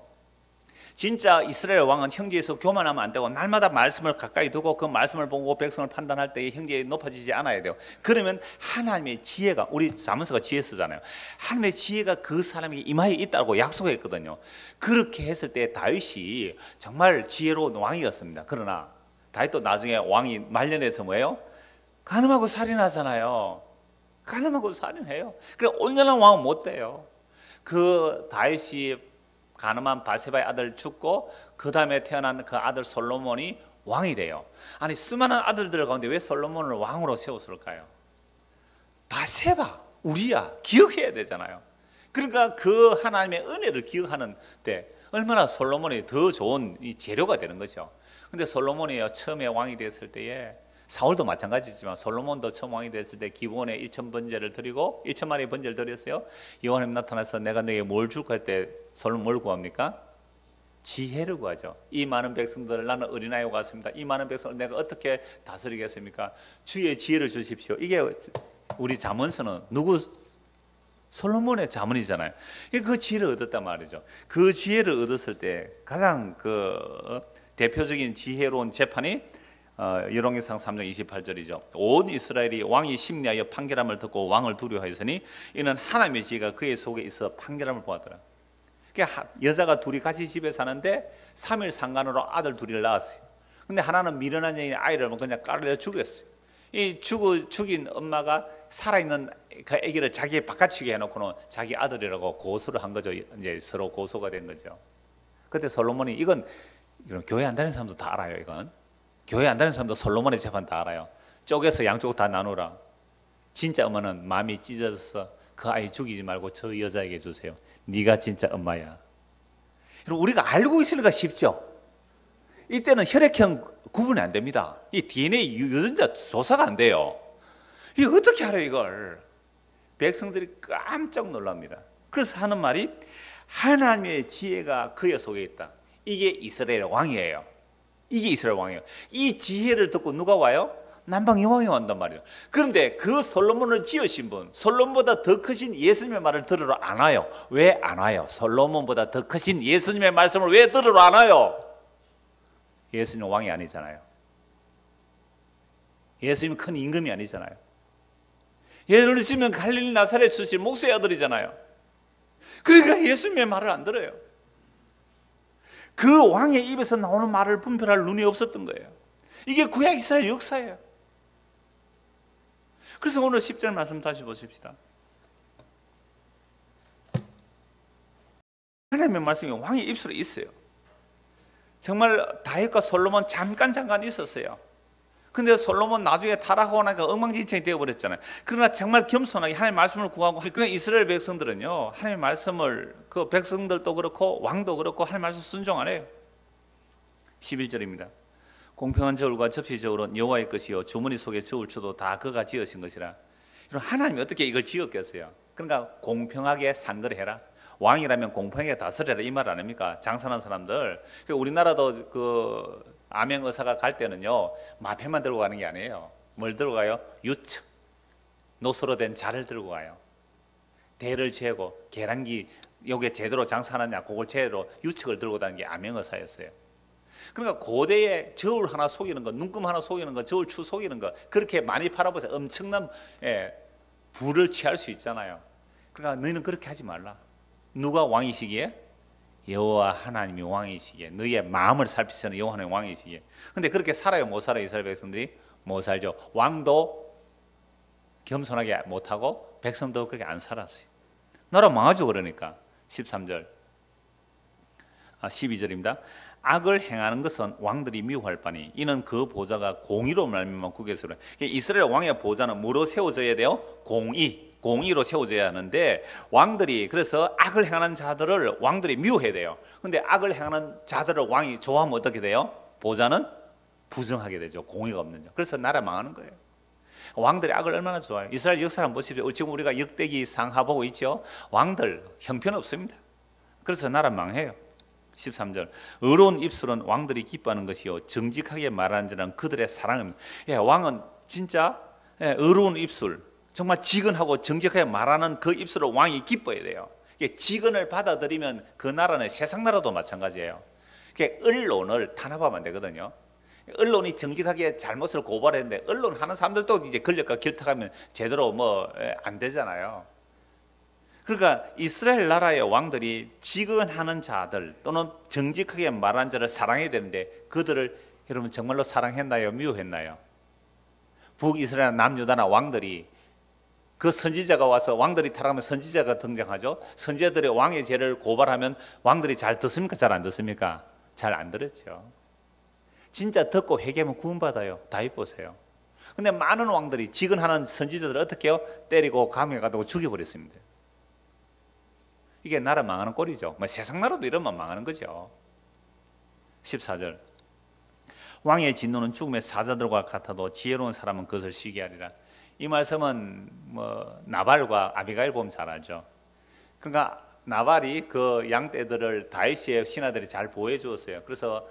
진짜 이스라엘 왕은 형제에서 교만하면 안 되고 날마다 말씀을 가까이 두고 그 말씀을 보고 백성을 판단할 때 형제에 높아지지 않아야 돼요. 그러면 하나님의 지혜가, 우리 잠언서가 지혜 쓰잖아요. 하나님의 지혜가 그 사람에게 임하에 있다고 약속했거든요. 그렇게 했을 때 다윗이 정말 지혜로운 왕이었습니다. 그러나 다윗도 나중에 왕이 말년에서 뭐예요? 간음하고 살인하잖아요. 간음하고 살인해요. 그래 온전한 왕은 못 돼요. 그 다윗이 간음한 바세바의 아들 죽고 그 다음에 태어난 그 아들 솔로몬이 왕이 돼요. 아니 수많은 아들들 가운데 왜 솔로몬을 왕으로 세웠을까요? 바세바, 우리야 기억해야 되잖아요. 그러니까 그 하나님의 은혜를 기억하는 때 얼마나 솔로몬이 더 좋은 이 재료가 되는 거죠. 근데 솔로몬이 처음에 왕이 됐을 때에, 사울도 마찬가지지만 솔로몬도 처음 왕이 됐을 때 기브온에 1,000번제를 드리고 1,000마리 번제를 드렸어요. 여호와님 나타나서 내가 너에게 뭘 줄까 할 때 솔로몬 뭘 구합니까? 지혜를 구하죠. 이 많은 백성들을 나는 어린아이와 같습니다. 이 많은 백성을 내가 어떻게 다스리겠습니까? 주의 지혜를 주십시오. 이게 우리 잠언서는 누구? 솔로몬의 잠언이잖아요. 그 지혜를 얻었단 말이죠. 그 지혜를 얻었을 때 가장 대표적인 지혜로운 재판이 열왕기상 3장 28절이죠. 온 이스라엘이 왕이 심리하여 판결함을 듣고 왕을 두려워하였으니 이는 하나님의 지혜가 그의 속에 있어 판결함을 보았더라. 그러니까 여자가 둘이 같이 집에 사는데 3일 상간으로 아들 둘을 낳았어요. 근데 하나는 미련한 여인의 아이를 그냥 깔려 죽였어요. 이 죽인 엄마가 살아있는 그 아기를 자기 바깥치게 해놓고는 자기 아들이라고 고소를 한 거죠. 이제 서로 고소가 된 거죠. 그때 솔로몬이, 이건 교회 안 다니는 사람도 다 알아요. 이건 교회 안 다니는 사람도 솔로몬의 재판 다 알아요. 쪼개서 양쪽 다 나누라. 진짜 엄마는 마음이 찢어져서 그 아이 죽이지 말고 저 여자에게 주세요. 네가 진짜 엄마야. 여러분, 우리가 알고 있으니까 쉽죠. 이때는 혈액형 구분이 안 됩니다. 이 DNA 유전자 조사가 안 돼요. 이게 어떻게 알아요 이걸? 백성들이 깜짝 놀랍니다. 그래서 하는 말이 하나님의 지혜가 그의 속에 있다. 이게 이스라엘 왕이에요. 이게 이스라엘 왕이에요. 이 지혜를 듣고 누가 와요? 남방 여왕이 온단 말이에요. 그런데 그 솔로몬을 지으신 분, 솔로몬보다 더 크신 예수님의 말을 들으러 안 와요. 왜 안 와요? 솔로몬보다 더 크신 예수님의 말씀을 왜 들으러 안 와요? 예수님은 왕이 아니잖아요. 예수님은 큰 임금이 아니잖아요. 예수님은 갈릴리 나사렛 출신 목수의 아들이잖아요. 그러니까 예수님의 말을 안 들어요. 그 왕의 입에서 나오는 말을 분별할 눈이 없었던 거예요. 이게 구약 이스라엘 역사예요. 그래서 오늘 10절 말씀 다시 보십시다. 하나님의 말씀이 왕의 입술에 있어요. 정말 다윗과 솔로몬 잠깐 있었어요. 근데 솔로몬 나중에 타락하고 나니까 엉망진창이 되어버렸잖아요. 그러나 정말 겸손하게 하나님의 말씀을 구하고, 그 이스라엘 백성들은요, 하나님의 말씀을, 그 백성들도 그렇고 왕도 그렇고 하나님의 말씀 순종 안 해요. 11절입니다. 공평한 저울과 접시 저울은 여호와의 것이요 주머니 속에 저울 추도 다 그가 지으신 것이라. 하나님이 어떻게 이걸 지었겠어요? 그러니까 공평하게 상거래해라. 왕이라면 공평하게 다스려라 이 말 아닙니까? 장사하는 사람들. 우리나라도 그 암행 의사가 갈 때는요, 마패만 들고 가는 게 아니에요. 뭘 들고 가요? 유척, 노소로 된 자를 들고 가요. 대를 재고 계란기, 요게 제대로 장사하느냐 그걸 제대로 유척을 들고 다니는 게 암행 의사였어요. 그러니까 고대에 저울 하나 속이는 거, 눈금 하나 속이는 거, 저울추 속이는 거 그렇게 많이 팔아보세요. 엄청난 부를 취할 수 있잖아요. 그러니까 너희는 그렇게 하지 말라. 누가 왕이시기에? 여호와 하나님이 왕이시기에. 너희의 마음을 살피시는 여호와 하나님이 왕이시기에. 근데 그렇게 살아요? 못 살아요? 이스라엘 백성들이? 못 살죠. 왕도 겸손하게 못하고 백성도 그렇게 안 살았어요. 나라 망하죠. 그러니까 13절 12절입니다. 악을 행하는 것은 왕들이 미워할 바니 이는 그 보좌가 공의로 말미암아 국에서로. 이스라엘 왕의 보좌는 뭐로 세워져야 돼요? 공의로 세워져야 하는데 왕들이 그래서 악을 행하는 자들을 왕들이 미워해야 돼요. 근데 악을 행하는 자들을 왕이 좋아하면 어떻게 돼요? 보좌는 부정하게 되죠. 공의가 없는 자. 그래서 나라 망하는 거예요. 왕들이 악을 얼마나 좋아해요. 이스라엘 역사를 한번 보십시오. 지금 우리가 역대기 상하 보고 있죠. 왕들 형편없습니다. 그래서 나라 망해요. 13절 의로운 입술은 왕들이 기뻐하는 것이요 정직하게 말하는 자는 그들의 사랑입니다. 왕은 진짜 의로운 입술, 정말 지근하고 정직하게 말하는 그 입술을 왕이 기뻐해야 돼요. 지근을 받아들이면 그 나라는 세상 나라도 마찬가지예요. 언론을 탄압하면 안 되거든요. 언론이 정직하게 잘못을 고발했는데 언론 하는 사람들도 이제 권력과 결탁하면 제대로 안 되잖아요. 그러니까 이스라엘 나라의 왕들이 지근하는 자들 또는 정직하게 말하는 자를 사랑해야 되는데 그들을 여러분 정말로 사랑했나요? 미워했나요? 북이스라엘 남유다나 왕들이 그 선지자가 와서 왕들이 타락하면 선지자가 등장하죠. 선지자들의 왕의 죄를 고발하면 왕들이 잘 듣습니까? 잘 안 듣습니까? 잘 안 들었죠. 진짜 듣고 회개하면 구원받아요. 다윗 보세요. 근데 많은 왕들이 지근하는 선지자들을 어떻게 해요? 때리고 감옥에 가두고 죽여버렸습니다. 이게 나라 망하는 꼴이죠. 세상 나라도 이러면 망하는 거죠. 14절 왕의 진노는 죽음의 사자들과 같아도 지혜로운 사람은 그것을 시기하리라. 이 말씀은 나발과 아비가일 보면 잘 알죠. 그러니까 나발이 그 양떼들을 다윗의 신하들이 잘 보호해 주었어요. 그래서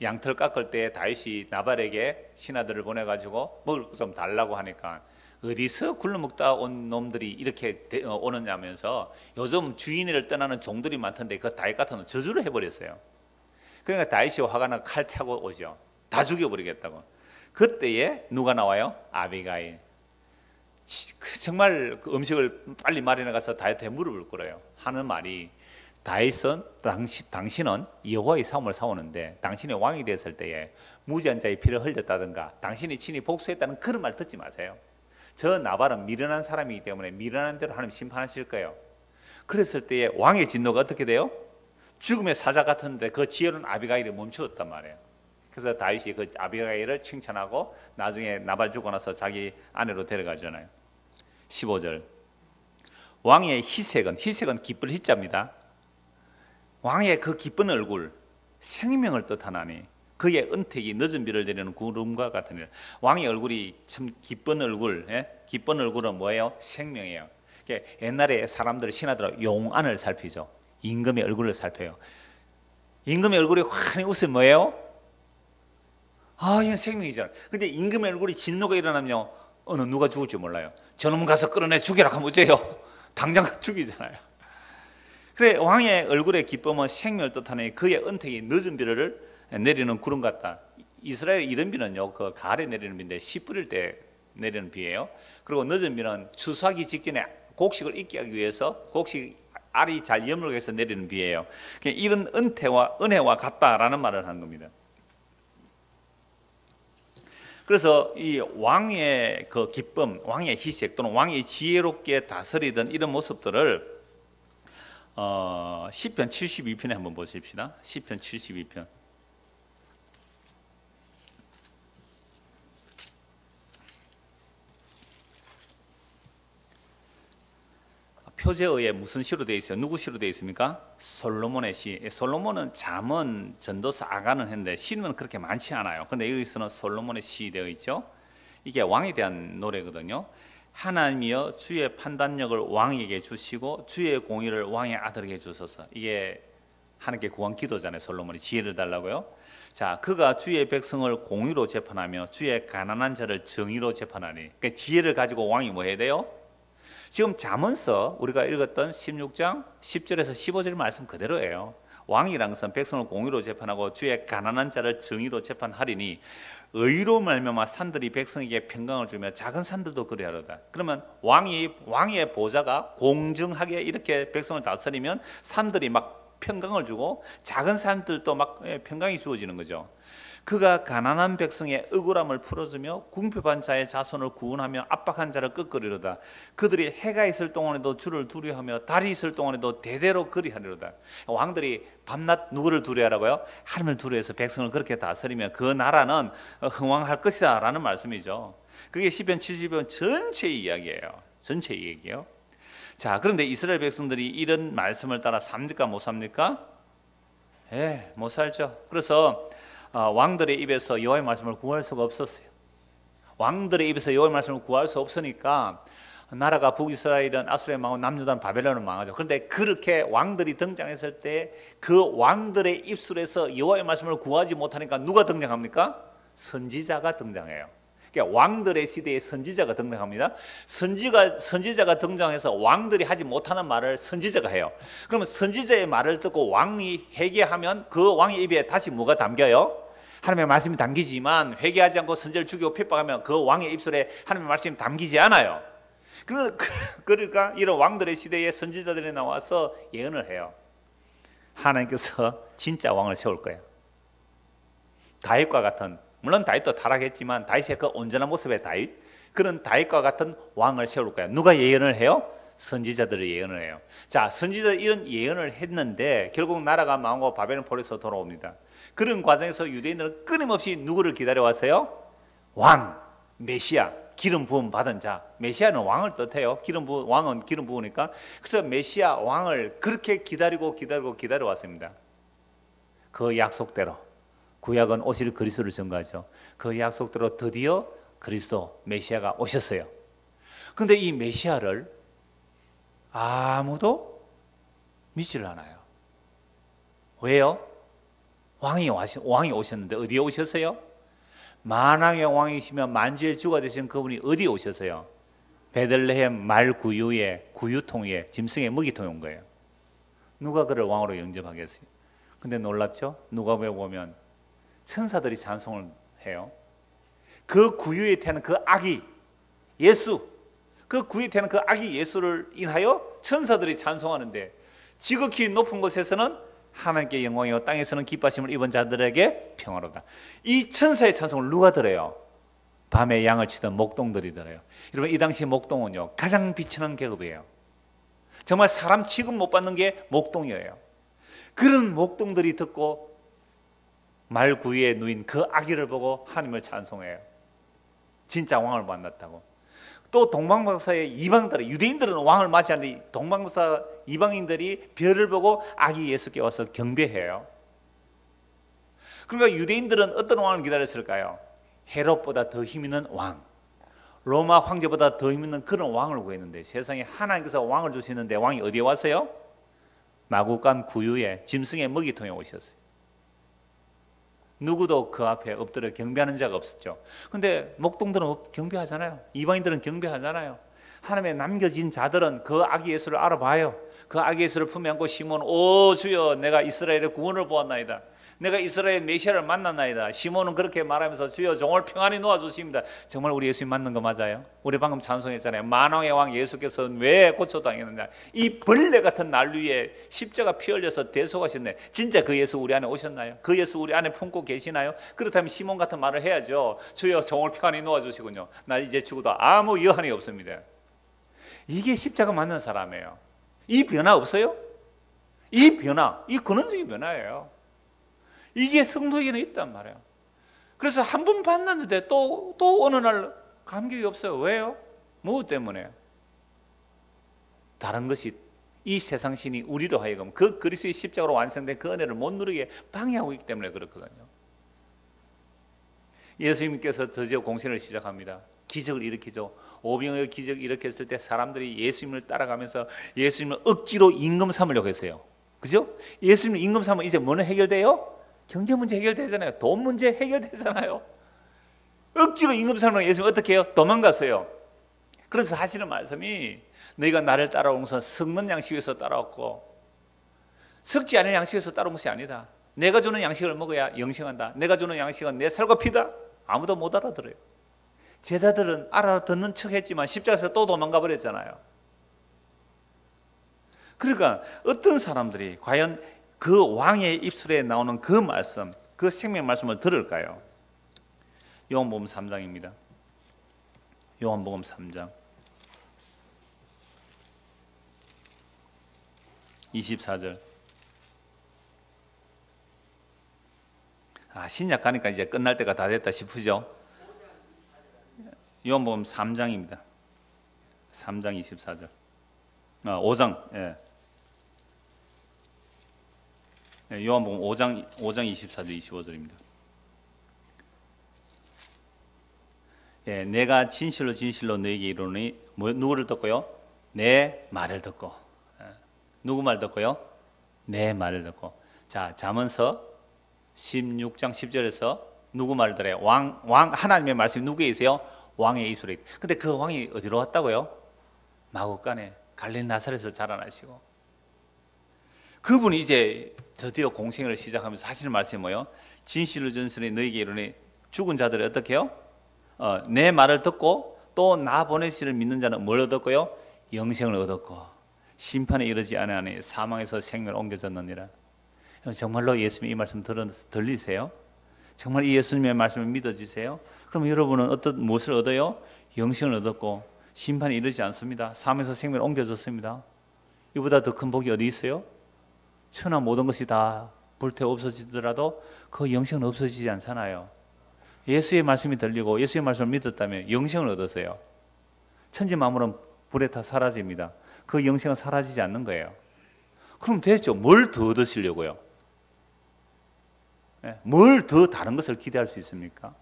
양털 깎을 때 다윗이 나발에게 신하들을 보내가지고 먹을 거 좀 달라고 하니까 어디서 굴러먹다 온 놈들이 이렇게 오느냐면서 요즘 주인을 떠나는 종들이 많던데 그 다윗 같은 놈 저주를 해버렸어요. 그러니까 다윗이 화가 나 칼 타고 오죠. 다 죽여버리겠다고. 그때에 누가 나와요? 아비가일. 정말 그 음식을 빨리 마련해 가서 다윗한테 무릎을 꿇어요. 하는 말이 다윗은 당신은 여호와의 싸움을 싸우는데 당신이 왕이 됐을 때에 무지한 자의 피를 흘렸다든가 당신이 친히 복수했다는 그런 말 듣지 마세요. 저 나발은 미련한 사람이기 때문에 미련한 대로 하나님 심판하실 거예요. 그랬을 때에 왕의 진노가 어떻게 돼요? 죽음의 사자 같은데 그 지혜로운 아비가일이 멈추었단 말이에요. 그래서 다윗이 그 아비가일을 칭찬하고 나중에 나발 죽고 나서 자기 아내로 데려가잖아요. 15절 왕의 희색은 기쁠 희자입니다. 왕의 그 기쁜 얼굴 생명을 뜻하나니 그의 은택이 늦은 비를 내리는 구름과 같으니라. 왕의 얼굴이 참 기쁜 얼굴, 기쁜 얼굴은 뭐예요? 생명이에요. 옛날에 사람들 신하들은 용안을 살피죠. 임금의 얼굴을 살펴요. 임금의 얼굴이 환히 웃으면 뭐예요? 이건 생명이잖아. 근데 임금의 얼굴이 진노가 일어나면요, 어느 누가 죽을지 몰라요. 저놈 가서 끌어내 죽여라 하면 어째요? 당장 죽이잖아요. 그래 왕의 얼굴의 기쁨은 생명을 뜻하니 그의 은택이 늦은 비를 내리는 구름 같다. 이스라엘 이런 비는요, 그 가을에 내리는 비인데 씨 뿌릴 때 내리는 비예요. 그리고 늦은 비는 추수하기 직전에 곡식을 익게 하기 위해서 곡식 알이 잘 여물기 위해서 내리는 비예요. 이런 은혜와 같다라는 말을 하는 겁니다. 그래서 이 왕의 그 기쁨, 왕의 희색 또는 왕이 지혜롭게 다스리던 이런 모습들을 시편 72편에 한번 보십시다. 시편 72편. 표제어에 무슨 시로 되어 있어요? 누구 시로 되어 있습니까? 솔로몬의 시. 솔로몬은 잠언, 전도서, 아가는 했는데 시는 그렇게 많지 않아요. 그런데 여기서는 솔로몬의 시 되어 있죠. 이게 왕에 대한 노래거든요. 하나님이여 주의 판단력을 왕에게 주시고 주의 공의를 왕의 아들에게 주소서. 이게 하나님께 구한 기도잖아요. 솔로몬이 지혜를 달라고요. 자, 그가 주의 백성을 공의로 재판하며 주의 가난한 자를 정의로 재판하니. 그러니까 지혜를 가지고 왕이 뭐 해야 돼요? 지금 잠언서 우리가 읽었던 16장 10절에서 15절 말씀 그대로예요. 왕이란 것은 백성을 공의로 재판하고 주의 가난한 자를 정의로 재판하리니 의로 말미암아 산들이 백성에게 평강을 주며 작은 산들도 그리하로다. 그러면 왕의 보좌가 공정하게 이렇게 백성을 다스리면 산들이 막 평강을 주고 작은 산들도 막 평강이 주어지는 거죠. 그가 가난한 백성의 억울함을 풀어주며 궁핍한 자의 자손을 구원하며 압박한 자를 끄끄리로다. 그들이 해가 있을 동안에도 주를 두려워하며 달이 있을 동안에도 대대로 그리하리로다. 왕들이 밤낮 누구를 두려워하라고요? 하나님을 두려워해서 백성을 그렇게 다스리면 그 나라는 흥왕할 것이다 라는 말씀이죠. 그게 시편 70편 전체의 이야기예요. 전체 얘기예요. 자, 그런데 이스라엘 백성들이 이런 말씀을 따라 삽니까 못 삽니까? 못 살죠. 그래서 왕들의 입에서 여호와의 말씀을 구할 수가 없었어요. 왕들의 입에서 여호와의 말씀을 구할 수 없으니까 나라가 북이스라엘은 아수르에 망하고 남유다는 바벨론은 망하죠. 그런데 그렇게 왕들이 등장했을 때 그 왕들의 입술에서 여호와의 말씀을 구하지 못하니까 누가 등장합니까? 선지자가 등장해요. 그러니까 왕들의 시대에 선지자가 등장합니다. 선지자가 등장해서 왕들이 하지 못하는 말을 선지자가 해요. 그러면 선지자의 말을 듣고 왕이 회개하면 그 왕의 입에 다시 뭐가 담겨요? 하나님의 말씀이 담기지만 회개하지 않고 선지자를 죽이고 핍박하면 그 왕의 입술에 하나님의 말씀이 담기지 않아요. 그러니까 이런 왕들의 시대에 선지자들이 나와서 예언을 해요. 하나님께서 진짜 왕을 세울 거예요. 다윗과 같은, 물론 다윗도 타락했지만 다윗의 그 온전한 모습의 다윗, 그런 다윗과 같은 왕을 세울 거야. 누가 예언을 해요? 선지자들이 예언을 해요. 자, 선지자들이 이런 예언을 했는데 결국 나라가 망하고 바벨론 포로에서 돌아옵니다. 그런 과정에서 유대인들은 끊임없이 누구를 기다려왔어요? 왕, 메시아, 기름 부음 받은 자. 메시아는 왕을 뜻해요. 왕은 기름 부으니까. 그래서 메시아 왕을 그렇게 기다려왔습니다. 그 약속대로 구약은 오실 그리스도를 증거하죠. 그 약속대로 드디어 그리스도 메시아가 오셨어요. 그런데 이 메시아를 아무도 믿지를 않아요. 왜요? 왕이 오셨는데 어디에 오셨어요? 만왕의 왕이시며 만주의 주가 되신 그분이 어디에 오셨어요? 베들레헴 말 구유의 구유통에 짐승의 먹이통에 온 거예요. 누가 그를 왕으로 영접하겠어요? 근데 놀랍죠? 누가복음에 보면 천사들이 찬송을 해요. 그 구유에 태어난 그 아기 예수, 그 구유에 태어난 그 아기 예수를 인하여 천사들이 찬송하는데 지극히 높은 곳에서는 하나님께 영광이요 땅에서는 기뻐하심을 입은 자들에게 평화로다. 이 천사의 찬송을 누가 들어요? 밤에 양을 치던 목동들이 들어요. 여러분, 이 당시 목동은요 가장 비천한 계급이에요. 정말 사람 취급 못 받는 게 목동이에요. 그런 목동들이 듣고 말 구유에 누인 그 아기를 보고 하나님을 찬송해요. 진짜 왕을 만났다고. 또 동방박사의 이방인들, 유대인들은 왕을 맞이하는데 동방박사 이방인들이 별을 보고 아기 예수께 와서 경배해요. 그러니까 유대인들은 어떤 왕을 기다렸을까요? 헤롯보다 더 힘있는 왕, 로마 황제보다 더 힘있는 그런 왕을 구했는데 세상에 하나님께서 왕을 주시는데 왕이 어디에 왔어요? 마구간 구유에 짐승의 먹이통에 오셨어요. 누구도 그 앞에 엎드려 경배하는 자가 없었죠. 근데 목동들은 경배하잖아요. 이방인들은 경배하잖아요. 하나님의 남겨진 자들은 그 아기 예수를 알아봐요. 그 아기 예수를 품에 안고 시몬, 오 주여, 내가 이스라엘의 구원을 보았나이다. 내가 이스라엘 메시아를 만났나이다. 시몬은 그렇게 말하면서 주여 종을 평안히 놓아주십니다. 정말 우리 예수님 맞는 거 맞아요? 우리 방금 찬송했잖아요. 만왕의 왕 예수께서 왜 고초당했느냐. 이 벌레 같은 날 위에 십자가 피 흘려서 대속하셨네. 진짜 그 예수 우리 안에 오셨나요? 그 예수 우리 안에 품고 계시나요? 그렇다면 시몬 같은 말을 해야죠. 주여 종을 평안히 놓아주시군요. 나 이제 죽어도 아무 여한이 없습니다. 이게 십자가 맞는 사람이에요. 이 변화 없어요? 이 변화, 이 근원적인 변화예요. 이게 성도에게는 있단 말이에요. 그래서 한 번 만났는데 또 어느 날 감격이 없어요. 왜요? 무엇 때문에? 다른 것이 이 세상 신이 우리로 하여금 그 그리스도의 십자가로 완성된 그 은혜를 못 누리게 방해하고 있기 때문에 그렇거든요. 예수님께서 드디어 공생을 시작합니다. 기적을 일으키죠. 오병이어 기적 일으켰을 때 사람들이 예수님을 따라가면서 예수님을 억지로 임금 삼으려고 했어요. 그죠? 예수님 임금 삼으면 이제 뭐는 해결돼요? 경제 문제 해결되잖아요. 돈 문제 해결되잖아요. 억지로 임금 삼으려고 예수님 어떻게 해요? 도망갔어요. 그래서 하시는 말씀이 너희가 나를 따라오면서 성문 양식 위해서 따라왔고 썩지 않은 양식에서 따른 것이 아니다. 내가 주는 양식을 먹어야 영생한다. 내가 주는 양식은 내 살과 피다. 아무도 못 알아들어요. 제자들은 알아듣는 척 했지만 십자가에서 또 도망가 버렸잖아요. 그러니까 어떤 사람들이 과연 그 왕의 입술에 나오는 그 말씀, 그 생명 말씀을 들을까요? 요한복음 3장입니다. 요한복음 3장 24절. 신약 가니까 이제 끝날 때가 다 됐다 싶으죠? 요한복음 3장입니다. 3장 24절. 5장. 예. 요한복음 5장 24절 25절입니다. 예, 내가 진실로 진실로 너에게 이르노니 누구를 듣고요? 내 말을 듣고. 누구 말 듣고요? 내 말을 듣고. 자, 잠언서 16장 10절에서 누구 말을 들어요? 왕 하나님의 말씀이 누구에 있어요? 왕의 입술에. 근데 그 왕이 어디로 왔다고요? 마구간에 갈릴리 나사렛에서 자라나시고, 그분이 이제 드디어 공생을 시작하면서 하시는 말씀이 뭐예요? 진실로 진실로 너에게 이르노니 죽은 자들이 어떻게 해요? 내 말을 듣고 또 나 보내시를 믿는 자는 뭘 얻었고요? 영생을 얻었고 심판에 이르지 아니하니 사망에서 생명을 옮겨졌느니라. 정말로 예수님의 이 말씀 들리세요? 정말 이 예수님의 말씀을 믿어지세요? 그럼 여러분은 무엇을 얻어요? 영생을 얻었고 심판에 이르지 않습니다. 사망에서 생명을 옮겨졌습니다. 이보다 더 큰 복이 어디 있어요? 천하 모든 것이 다 불태워 없어지더라도 그 영생은 없어지지 않잖아요. 예수의 말씀이 들리고 예수의 말씀을 믿었다면 영생을 얻었어요. 천지 만물은 불에 다 사라집니다. 그 영생은 사라지지 않는 거예요. 그럼 됐죠. 뭘 더 얻으시려고요? 뭘 더 다른 것을 기대할 수 있습니까?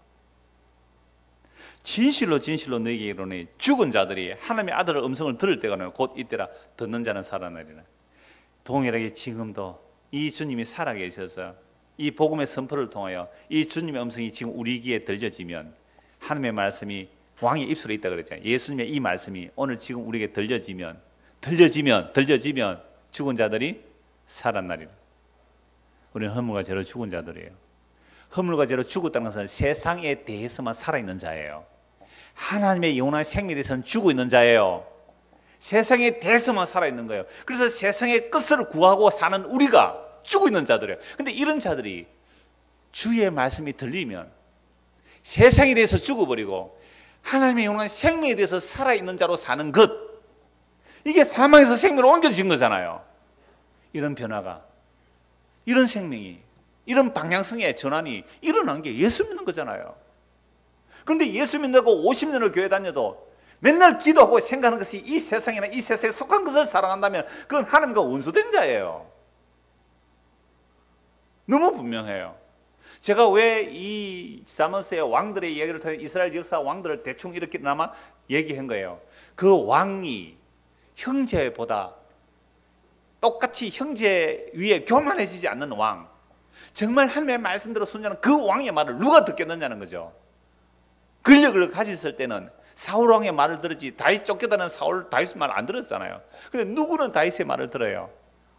진실로 진실로 너에게 이르노니 죽은 자들이 하나님의 아들의 음성을 들을 때가 곧 이때라. 듣는 자는 살아나리라. 동일하게 지금도 이 주님이 살아계셔서 이 복음의 선포를 통하여 이 주님의 음성이 지금 우리 귀에 들려지면, 하나님의 말씀이 왕의 입술에 있다 그랬잖아요. 예수님의 이 말씀이 오늘 지금 우리에게 들려지면 죽은 자들이 살아나리라. 우리는 허물과 죄로 죽은 자들이에요. 허물과 죄로 죽었다는 것은 세상에 대해서만 살아있는 자예요. 하나님의 영원한 생명에 대해서는 죽어 있는 자예요. 세상에 대해서만 살아있는 거예요. 그래서 세상의 끝을 구하고 사는 우리가 죽어 있는 자들이에요. 근데 이런 자들이 주의 말씀이 들리면 세상에 대해서 죽어버리고 하나님의 영원한 생명에 대해서 살아있는 자로 사는 것, 이게 사망에서 생명으로 옮겨진 거잖아요. 이런 변화가, 이런 생명이, 이런 방향성의 전환이 일어난 게 예수 믿는 거잖아요. 그런데 예수 믿는다고 50년을 교회 다녀도 맨날 기도하고 생각하는 것이 이 세상이나 이 세상에 속한 것을 사랑한다면 그건 하나님과 원수된 자예요. 너무 분명해요. 제가 왜 이 잠언서의 왕들의 이야기를 통해 이스라엘 역사 왕들을 대충 이렇게나마 얘기한 거예요. 그 왕이 형제보다 똑같이 형제 위에 교만해지지 않는 왕, 정말 하나님의 말씀대로 순종하는 그 왕의 말을 누가 듣겠느냐는 거죠. 권력을 가졌을 때는 사울 왕의 말을 들었지 다윗 쫓겨다니는 다윗 말 안 들었잖아요. 근데 누구는 다윗의 말을 들어요?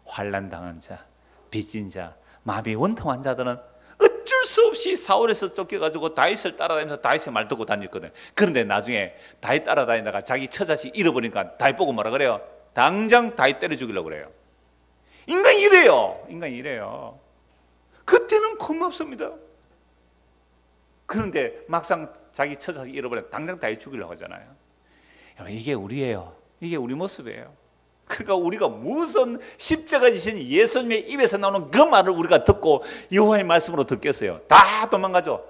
환난 당한 자, 빚진 자, 마비 원통한 자들은 어쩔 수 없이 사울에서 쫓겨가지고 다윗을 따라다니면서 다윗의 말 듣고 다녔거든. 그런데 나중에 다윗 따라다니다가 자기 처자식 잃어버리니까 다윗 보고 뭐라 그래요? 당장 다윗 때려 죽이려고 그래요. 인간이 이래요. 그때는 고맙습니다. 그런데 막상 자기 처자식 잃어버리면 당장 다윗 죽이려고 하잖아요. 이게 우리예요. 이게 우리 모습이에요. 그러니까 우리가 무슨 십자가 지신 예수님의 입에서 나오는 그 말을 우리가 듣고 여호와의 말씀으로 듣겠어요? 다 도망가죠.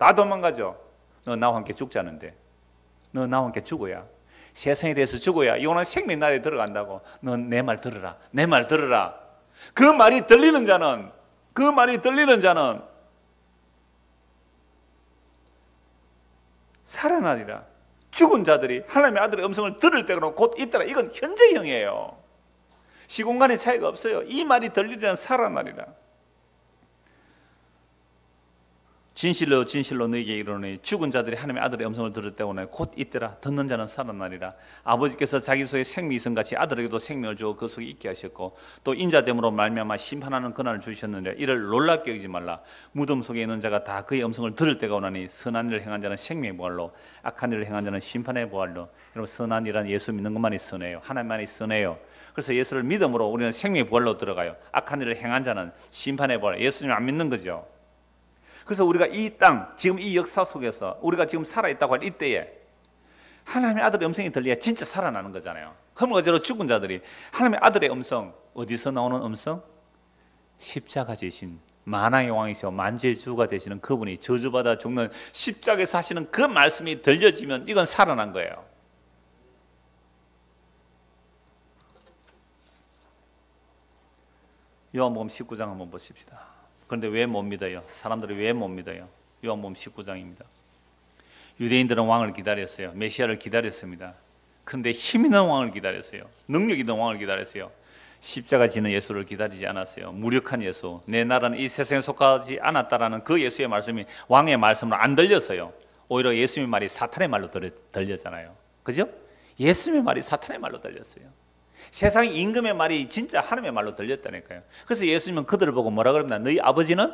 너 나와 함께 죽자는데, 너 나와 함께 죽어야, 세상에 대해서 죽어야 영원한 생명 나라에 들어간다고. 너 내 말 들으라. 내 말 들으라. 그 말이 들리는 자는 살아나리라. 죽은 자들이 하나님의 아들의 음성을 들을 때로 곧 있더라. 이건 현재형이에요. 시공간의 차이가 없어요. 이 말이 들리지 않으면 살아나리라. 진실로 진실로 너희에게 이르노니 죽은 자들이 하나님의 아들의 음성을 들을 때오네 곧 이때라. 듣는 자는 살아나리라. 아버지께서 자기 속에 생명이 있음 같이 아들에게도 생명을 주어 그 속에 있게 하셨고 또 인자됨으로 말미암아 심판하는 그날을 주셨는데 이를 놀랍게 여기지 말라. 무덤 속에 있는 자가 다 그의 음성을 들을 때가 오나니 선한 일을 행한 자는 생명의 보활로 악한 일을 행한 자는 심판의 보활로. 여러분, 선한 일은 예수 믿는 것만이 선해요. 하나님만이 선해요. 그래서 예수를 믿음으로 우리는 생명의 부활로 들어가요. 악한 일을 행한 자는 심판의 부활. 예수님 안 믿는 거죠. 그래서 우리가 이 땅, 지금 이 역사 속에서 우리가 지금 살아있다고 할 이때에 하나님의 아들의 음성이 들려야 진짜 살아나는 거잖아요. 허물과죄로 죽은 자들이 하나님의 아들의 음성, 어디서 나오는 음성? 십자가 지신 만왕의 왕이시오 만주의 주가 되시는 그분이 저주받아 죽는 십자가에서 하시는 그 말씀이 들려지면 이건 살아난 거예요. 요한복음 19장 한번 보십시다. 그런데 왜 못 믿어요? 사람들이 왜 못 믿어요? 요한복음 19장입니다. 유대인들은 왕을 기다렸어요. 메시아를 기다렸습니다. 그런데 힘 있는 왕을 기다렸어요. 능력 있는 왕을 기다렸어요. 십자가 지는 예수를 기다리지 않았어요. 무력한 예수, 내 나라는 이 세상에 속하지 않았다라는 그 예수의 말씀이 왕의 말씀으로 안 들렸어요. 오히려 예수님의 말이 사탄의 말로 들렸잖아요. 그죠? 예수님의 말이 사탄의 말로 들렸어요. 세상 임금의 말이 진짜 하나님의 말로 들렸다니까요. 그래서 예수님은 그들을 보고 뭐라 그럽니다. 너희 아버지는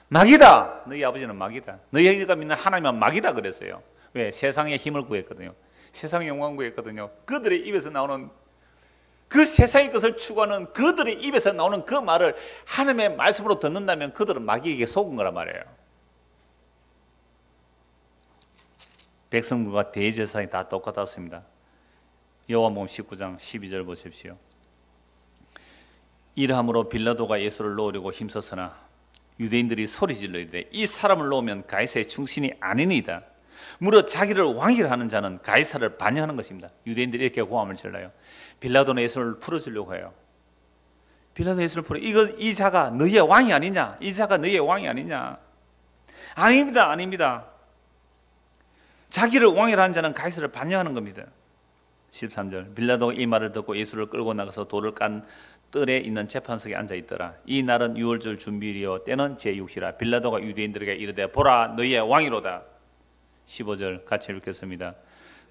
막이다. 너희 아버지는 막이다. 너희가 믿는 하나님은 막이다 그랬어요. 왜? 세상의 힘을 구했거든요. 세상의 영광 구했거든요. 그들의 입에서 나오는 그 세상의 것을 추구하는 그들의 입에서 나오는 그 말을 하나님의 말씀으로 듣는다면 그들은 마귀에게 속은 거란 말이에요. 백성들과 대제사장이 다 똑같았습니다. 요한복음 19장 12절 보십시오. 이러함으로 빌라도가 예수를 놓으려고 힘썼으나 유대인들이 소리질러 이르되 이 사람을 놓으면 가이사의 충신이 아니니이다. 무려 자기를 왕이라 하는 자는 가이사를 반영하는 것입니다. 유대인들이 이렇게 고함을 질러요. 빌라도는 예수를 풀어주려고 해요. 빌라도 예수를 풀어. 이 자가 너희의 왕이 아니냐? 이 자가 너희의 왕이 아니냐? 아닙니다, 아닙니다. 자기를 왕이라 하는 자는 가이사를 반영하는 겁니다. 13절 빌라도가 이 말을 듣고 예수를 끌고 나가서 돌을 깐 뜰에 있는 재판석에 앉아있더라. 이 날은 유월절 준비일이요 때는 제6시라. 빌라도가 유대인들에게 이르되 보라 너희의 왕이로다. 15절 같이 읽겠습니다.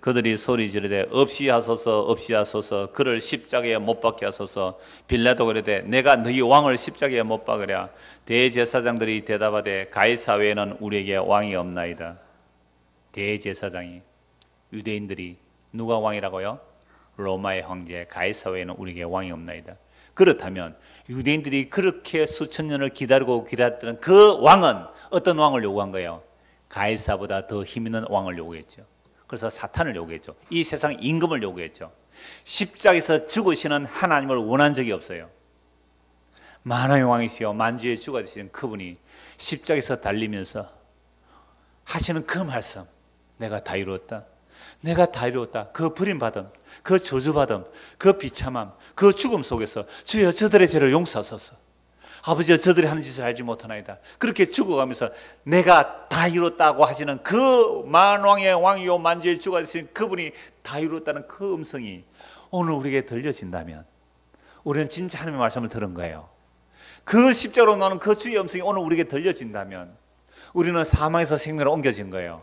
그들이 소리 지르되 없이 하소서 없이 하소서 그를 십자가에 못 박게 하소서. 빌라도가 이르되 내가 너희 왕을 십자가에 못 박으랴. 대제사장들이 대답하되 가이사 외에는 우리에게 왕이 없나이다. 대제사장이, 유대인들이 누가 왕이라고요? 로마의 황제 가이사 외에는 우리에게 왕이 없나이다. 그렇다면 유대인들이 그렇게 수천 년을 기다리고 기다렸던 그 왕은 어떤 왕을 요구한 거예요? 가이사보다 더 힘 있는 왕을 요구했죠. 그래서 사탄을 요구했죠. 이 세상 임금을 요구했죠. 십자가에서 죽으시는 하나님을 원한 적이 없어요. 만왕의 왕이시여 만주의 주가 되시는 그분이 십자가에서 달리면서 하시는 그 말씀, 내가 다 이루었다. 내가 다 이루었다. 그 버림받음, 그 저주받음, 그 비참함, 그 죽음 속에서 주여 저들의 죄를 용서하소서. 아버지여 저들이 하는 짓을 알지 못하나이다. 그렇게 죽어가면서 내가 다 이뤘다고 하시는 그 만왕의 왕이요 만주의 주가 되신 그분이 다 이뤘다는 그 음성이 오늘 우리에게 들려진다면 우리는 진짜 하나님의 말씀을 들은 거예요. 그 십자가로 나오는 그 주의 음성이 오늘 우리에게 들려진다면 우리는 사망에서 생명으로 옮겨진 거예요.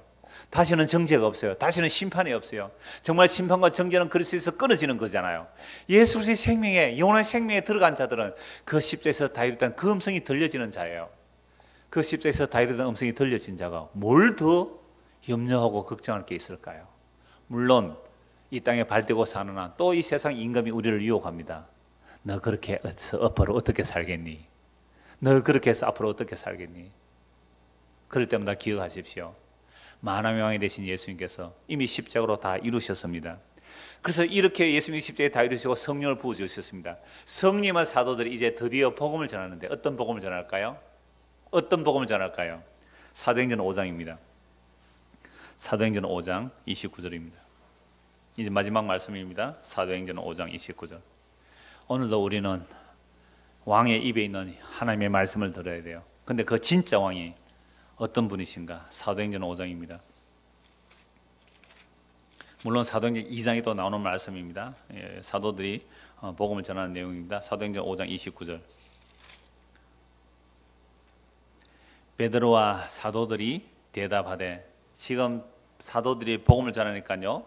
다시는 정죄가 없어요. 다시는 심판이 없어요. 정말 심판과 정죄는 그리스도에서 끊어지는 거잖아요. 예수 그리스도의 생명에, 영원한 생명에 들어간 자들은 그 십자에서 다 이뤘다는 그 음성이 들려지는 자예요. 그 십자에서 다 이뤘다는 음성이 들려진 자가 뭘 더 염려하고 걱정할 게 있을까요? 물론 이 땅에 발되고 사는 한 또 이 세상 임금이 우리를 유혹합니다. 너 그렇게 해서 앞으로 어떻게 살겠니? 너 그렇게 해서 앞으로 어떻게 살겠니? 그럴 때마다 기억하십시오. 만왕의 왕이 되신 예수님께서 이미 십자가로 다 이루셨습니다. 그래서 이렇게 예수님이 십자가에 다 이루시고 성령을 부어주셨습니다. 성령의 사도들이 이제 드디어 복음을 전하는데 어떤 복음을 전할까요? 어떤 복음을 전할까요? 사도행전 5장입니다. 사도행전 5장 29절입니다. 이제 마지막 말씀입니다. 사도행전 5장 29절. 오늘도 우리는 왕의 입에 있는 하나님의 말씀을 들어야 돼요. 근데 그 진짜 왕이 어떤 분이신가? 사도행전 5장입니다. 물론 사도행전 2장에 또 나오는 말씀입니다. 사도들이 복음을 전하는 내용입니다. 사도행전 5장 29절. 베드로와 사도들이 대답하되, 지금 사도들이 복음을 전하니까요,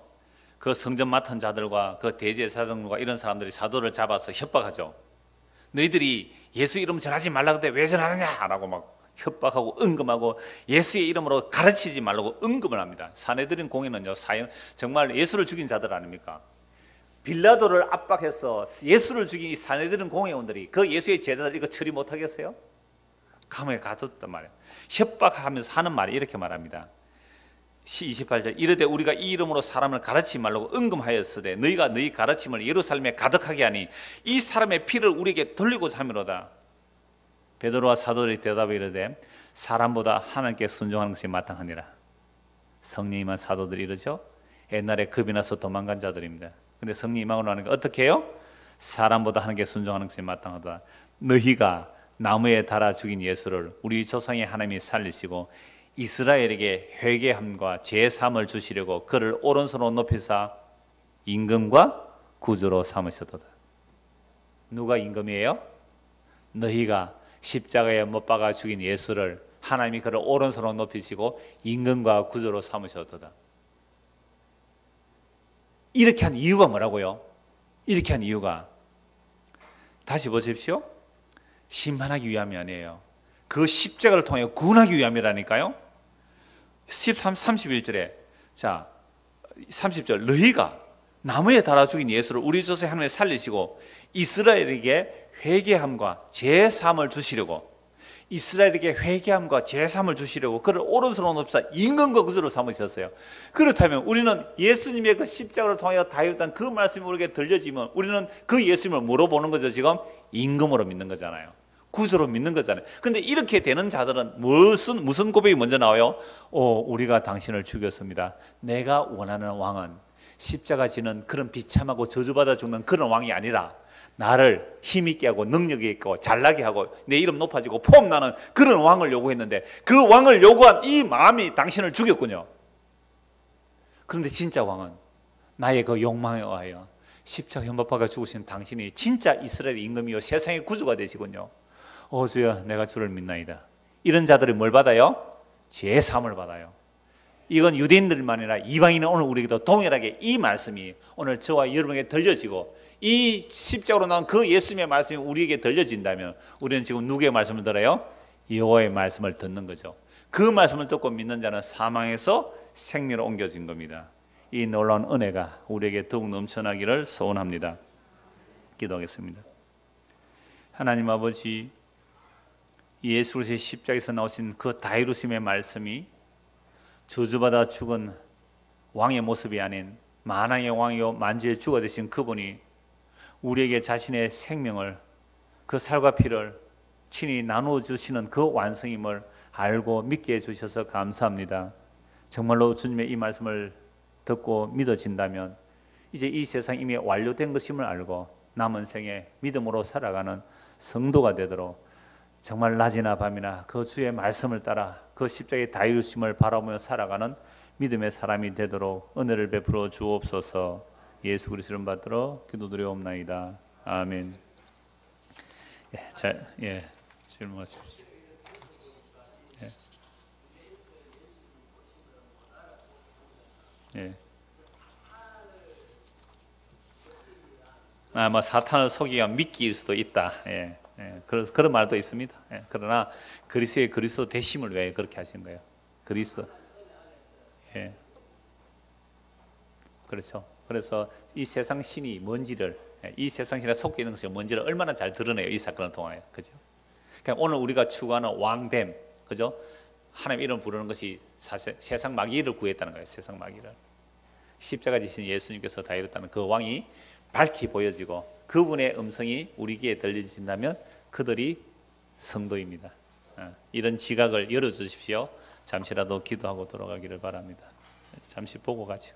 그 성전 맡은 자들과 그 대제사장들과 이런 사람들이 사도를 잡아서 협박하죠. 너희들이 예수 이름 전하지 말라고 했는데 왜 전하느냐 라고 막 협박하고 은금하고 예수의 이름으로 가르치지 말라고 은금을 합니다. 사내들인 공회는요, 정말 예수를 죽인 자들 아닙니까? 빌라도를 압박해서 예수를 죽인 이 사내들인 공회원들이 그 예수의 제자들 이거 처리 못하겠어요? 감옥에 가뒀단 말이에요. 협박하면서 하는 말이 이렇게 말합니다. 28절, 이르되 우리가 이 이름으로 사람을 가르치지 말라고 은금하였으되 너희가 너희 가르침을 예루살렘에 가득하게 하니 이 사람의 피를 우리에게 돌리고자 함이로다. 베드로와 사도들이 대답에 이르되 사람보다 하나님께 순종하는 것이 마땅하니라. 성령 임한 사도들이 이러죠. 옛날에 겁이 나서 도망간 자들입니다. 근데 성령 임하고 하는 게 어떻게 해요? 사람보다 하나님께 순종하는 것이 마땅하다. 너희가 나무에 달아 죽인 예수를 우리 조상의 하나님이 살리시고 이스라엘에게 회개함과 제사함을 주시려고 그를 오른손으로 높이사 임금과 구주로 삼으셨도다. 누가 임금이에요? 너희가 십자가에 못 박아 죽인 예수를 하나님이 그를 오른손으로 높이시고 임금과 구주로 삼으셨도다. 이렇게 한 이유가 뭐라고요? 이렇게 한 이유가, 다시 보십시오. 심판하기 위함이 아니에요. 그 십자가를 통해 구원하기 위함이라니까요. 31절에 자 30절, 너희가 나무에 달아 죽인 예수를 우리 조상의 하나님이 살리시고 이스라엘에게 회개함과 제사함을 주시려고, 이스라엘에게 회개함과 제사함을 주시려고 그를 오른손으로 높이사 임금과 구주로 삼으셨어요. 그렇다면 우리는 예수님의 그 십자가를 통하여 다 이뤘다는 그 말씀이 우리에게 들려지면 우리는 그 예수님을 뭐로 보는 거죠? 지금 임금으로 믿는 거잖아요. 구주로 믿는 거잖아요. 그런데 이렇게 되는 자들은 무슨 고백이 먼저 나와요? 우리가 당신을 죽였습니다. 내가 원하는 왕은 십자가 지는 그런 비참하고 저주받아 죽는 그런 왕이 아니라 나를 힘있게 하고 능력이 있고 잘나게 하고 내 이름 높아지고 포함나는 그런 왕을 요구했는데 그 왕을 요구한 이 마음이 당신을 죽였군요. 그런데 진짜 왕은 나의 그 욕망에 의하여 십자가에 못 박아 죽으신 당신이 진짜 이스라엘 임금이요 세상의 구주가 되시군요. 주여 내가 주를 믿나이다. 이런 자들이 뭘 받아요? 제사함을 받아요. 이건 유대인들만 아니라 이방인은 오늘 우리에게도 동일하게 이 말씀이 오늘 저와 여러분에게 들려지고 이 십자가로 나온 그 예수님의 말씀이 우리에게 들려진다면 우리는 지금 누구의 말씀을 들어요? 여호와의 말씀을 듣는 거죠. 그 말씀을 듣고 믿는 자는 사망에서 생명으로 옮겨진 겁니다. 이 놀라운 은혜가 우리에게 더욱 넘쳐나기를 소원합니다. 기도하겠습니다. 하나님 아버지, 예수 그리스도의 십자가에서 나오신 그 다이루심의 말씀이 저주받아 죽은 왕의 모습이 아닌 만왕의 왕이요 만주의 주가 되신 그분이 우리에게 자신의 생명을, 그 살과 피를 친히 나누어 주시는 그 완성임을 알고 믿게 해주셔서 감사합니다. 정말로 주님의 이 말씀을 듣고 믿어진다면 이제 이 세상 이미 완료된 것임을 알고 남은 생에 믿음으로 살아가는 성도가 되도록 정말 낮이나 밤이나 그 주의 말씀을 따라 그 십자가의 다이루심을 바라보며 살아가는 믿음의 사람이 되도록 은혜를 베풀어 주옵소서. 예수 그리스도를 받들어 기도드리옵나이다. 아멘. 질문하십시오. 사탄을 속이가 미끼일 수도 있다. 그런 말도 있습니다. 그러나 그리스도의 그리스도 되심을 왜 그렇게 하신 거예요? 그리스도. 그렇죠. 그래서 이 세상 신이 뭔지를, 이 세상 신에 속해 있는 것이 뭔지를 얼마나 잘 드러내요, 이 사건을 통하여. 그죠? 그러니까 오늘 우리가 추구하는 왕됨, 그죠? 하나님 이름 부르는 것이 사실 세상 마귀를 구했다는 거예요. 세상 마귀를. 십자가 지신 예수님께서 다 이뤘다는 그 왕이 밝히 보여지고 그분의 음성이 우리 귀에 들려진다면 그들이 성도입니다. 이런 지각을 열어주십시오. 잠시라도 기도하고 돌아가기를 바랍니다. 잠시 보고 가죠.